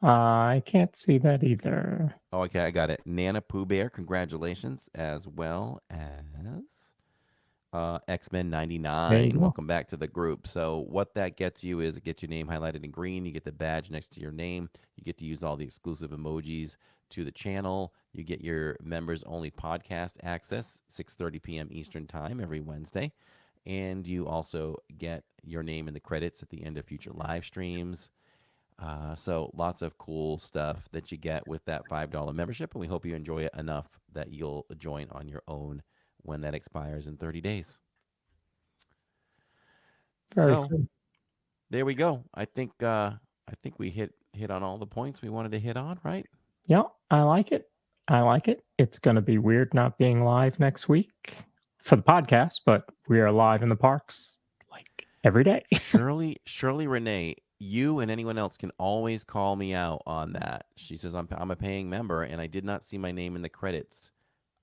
I can't see that either. Oh, okay, I got it. Nana Pooh Bear, congratulations, as well as X-Men 99. Welcome back to the group. So what that gets you is it gets your name highlighted in green. You get the badge next to your name. You get to use all the exclusive emojis to the channel. You get your members-only podcast access, 6:30 p.m. Eastern Time every Wednesday. And you also get your name in the credits at the end of future live streams. So lots of cool stuff that you get with that $5 membership. And we hope you enjoy it enough that you'll join on your own when that expires in 30 days. Very so good. There we go. I think we hit on all the points we wanted to hit on, right? Yeah, I like it. It's going to be weird not being live next week for the podcast, but we are live in the parks like every day. Shirley Renee, you and anyone else can always call me out on that. She says I'm a paying member and I did not see my name in the credits.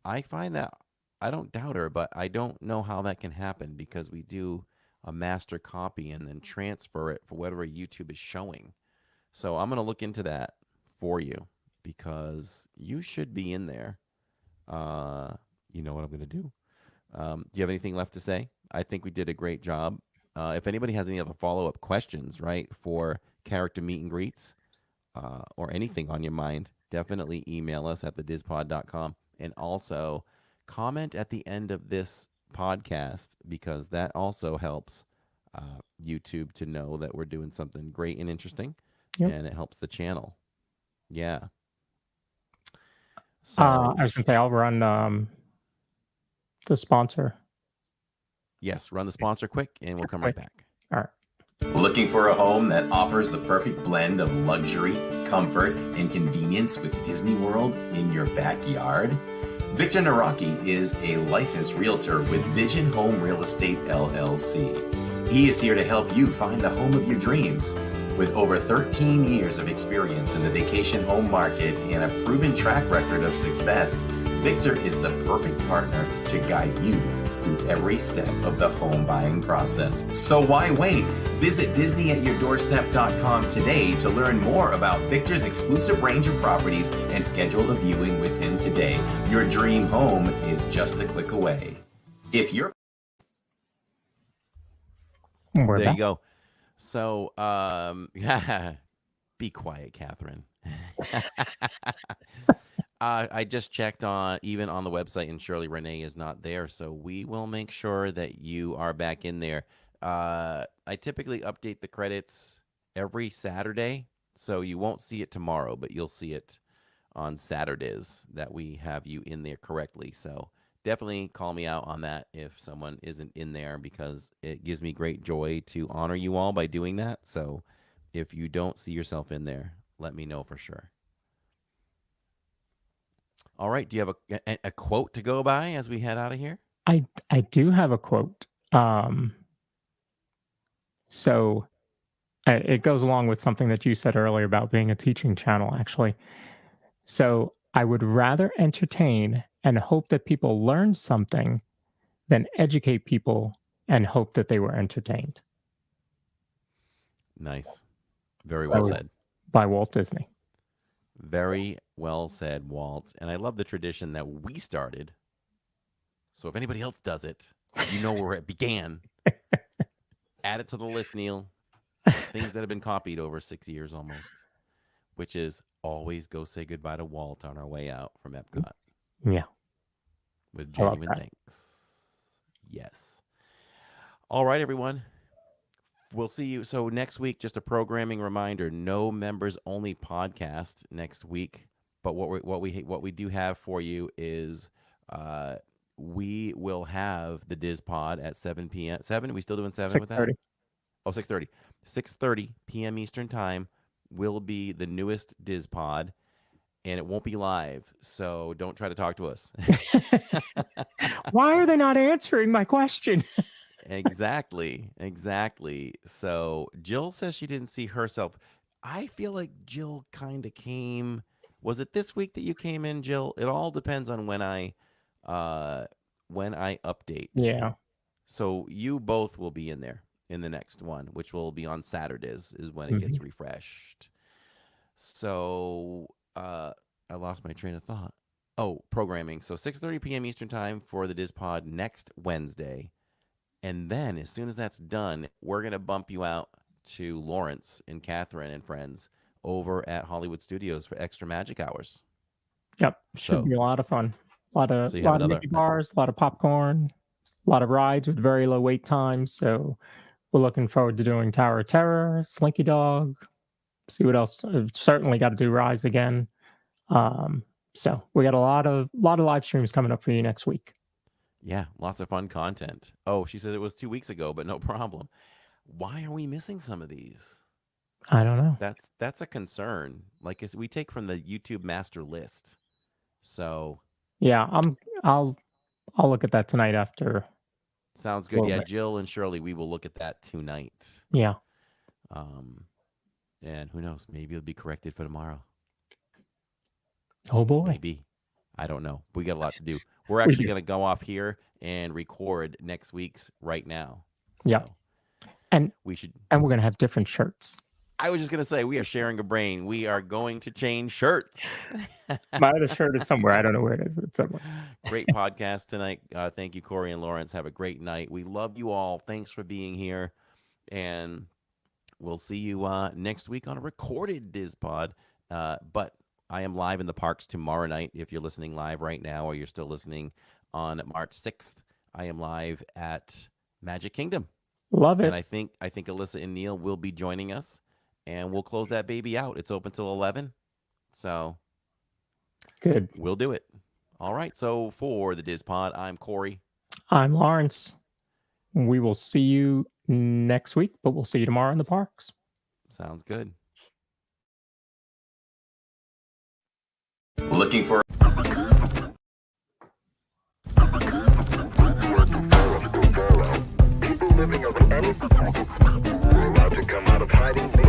I find that I don't doubt her, but I don't know how that can happen because we do a master copy and then transfer it for whatever YouTube is showing. So I'm going to look into that for you because you should be in there. You know what I'm going to do. Do you have anything left to say? I think we did a great job. If anybody has any other follow-up questions, right, for character meet and greets or anything on your mind, definitely email us at thedispod.com. And also comment at the end of this podcast because that also helps YouTube to know that we're doing something great and interesting. Yep. And it helps the channel. Yeah. So I was going to say I'll run the sponsor. Yes, run the sponsor quick and we'll come right back. All right. Looking for a home that offers the perfect blend of luxury, comfort, and convenience with Disney World in your backyard? Victor Naraki is a licensed realtor with Vision Home Real Estate LLC. He is here to help you find the home of your dreams. With over 13 years of experience in the vacation home market and a proven track record of success, Victor is the perfect partner to guide you through every step of the home buying process. So why wait? Visit DisneyAtYourDoorstep.com today to learn more about Victor's exclusive range of properties and schedule a viewing with him today. Your dream home is just a click away. If you're We're There back. you go. So, be quiet, Catherine. I just checked even on the website, and Shirley Renee is not there. So we will make sure that you are back in there. I typically update the credits every Saturday, so you won't see it tomorrow, but you'll see it on Saturdays that we have you in there correctly. So definitely call me out on that if someone isn't in there, because it gives me great joy to honor you all by doing that. So if you don't see yourself in there, let me know for sure. All right. Do you have a quote to go by as we head out of here? I do have a quote. So it goes along with something that you said earlier about being a teaching channel, actually. So I would rather entertain and hope that people learn something than educate people and hope that they were entertained. Nice. Very well said. By Walt Disney. Very well said, Walt. And I love the tradition that we started. So if anybody else does it, you know where it began. Add it to the list, Neil. Things that have been copied over 6 years almost, which is always go say goodbye to Walt on our way out from Epcot. Yeah. With genuine thanks. Yes. All right, everyone. We'll see you. So next week, just a programming reminder: no members only podcast next week. But what we do have for you is we will have the Diz Pod at 7 p.m. 7? Are we still doing 7 with that? 6:30. Oh, 6:30. 6:30 p.m. Eastern Time will be the newest Diz Pod, and it won't be live. So don't try to talk to us. Why are they not answering my question? Exactly. So Jill says she didn't see herself. I feel like Jill kind of came. Was it this week that you came in, Jill? It all depends on when I update. Yeah. So you both will be in there in the next one, which will be on Saturdays, is when it gets refreshed. So I lost my train of thought. Oh, programming. So 6:30 p.m. Eastern Time for the Diz Pod next Wednesday. And then as soon as that's done, we're going to bump you out to Lawrence and Catherine and friends over at Hollywood Studios for extra magic hours. Yep. Should be a lot of fun. A lot of Mickey bars, a lot of popcorn, a lot of rides with very low wait times. So we're looking forward to doing Tower of Terror, Slinky Dog, see what else. Certainly got to do Rise again. So we got a lot of live streams coming up for you next week. Yeah, lots of fun content. Oh, she said it was 2 weeks ago, but no problem. Why are we missing some of these? I don't know. That's a concern. Like we take from the YouTube master list. So yeah, I'll look at that tonight after. Sounds good. Yeah, Jill and Shirley, we will look at that tonight. Yeah. And who knows? Maybe it'll be corrected for tomorrow. Oh boy. Maybe. I don't know. We got a lot to do. We're actually going to go off here and record next week's right now. So yeah. And we're going to have different shirts. I was just going to say, we are sharing a brain. We are going to change shirts. My other shirt is somewhere. I don't know where it is. It's somewhere. Great podcast tonight. Thank you, Corey and Lawrence. Have a great night. We love you all. Thanks for being here. And we'll see you next week on a recorded Diz Pod. But I am live in the parks tomorrow night. If you're listening live right now or you're still listening on March 6th, I am live at Magic Kingdom. Love it. And I think Alyssa and Neil will be joining us, and we'll close that baby out. It's open till 11. So good. We'll do it. All right. So for the Diz Pod, I'm Corey. I'm Lawrence. We will see you next week, but we'll see you tomorrow in the parks. Sounds good. Looking for people living of any allowed to come out of hiding.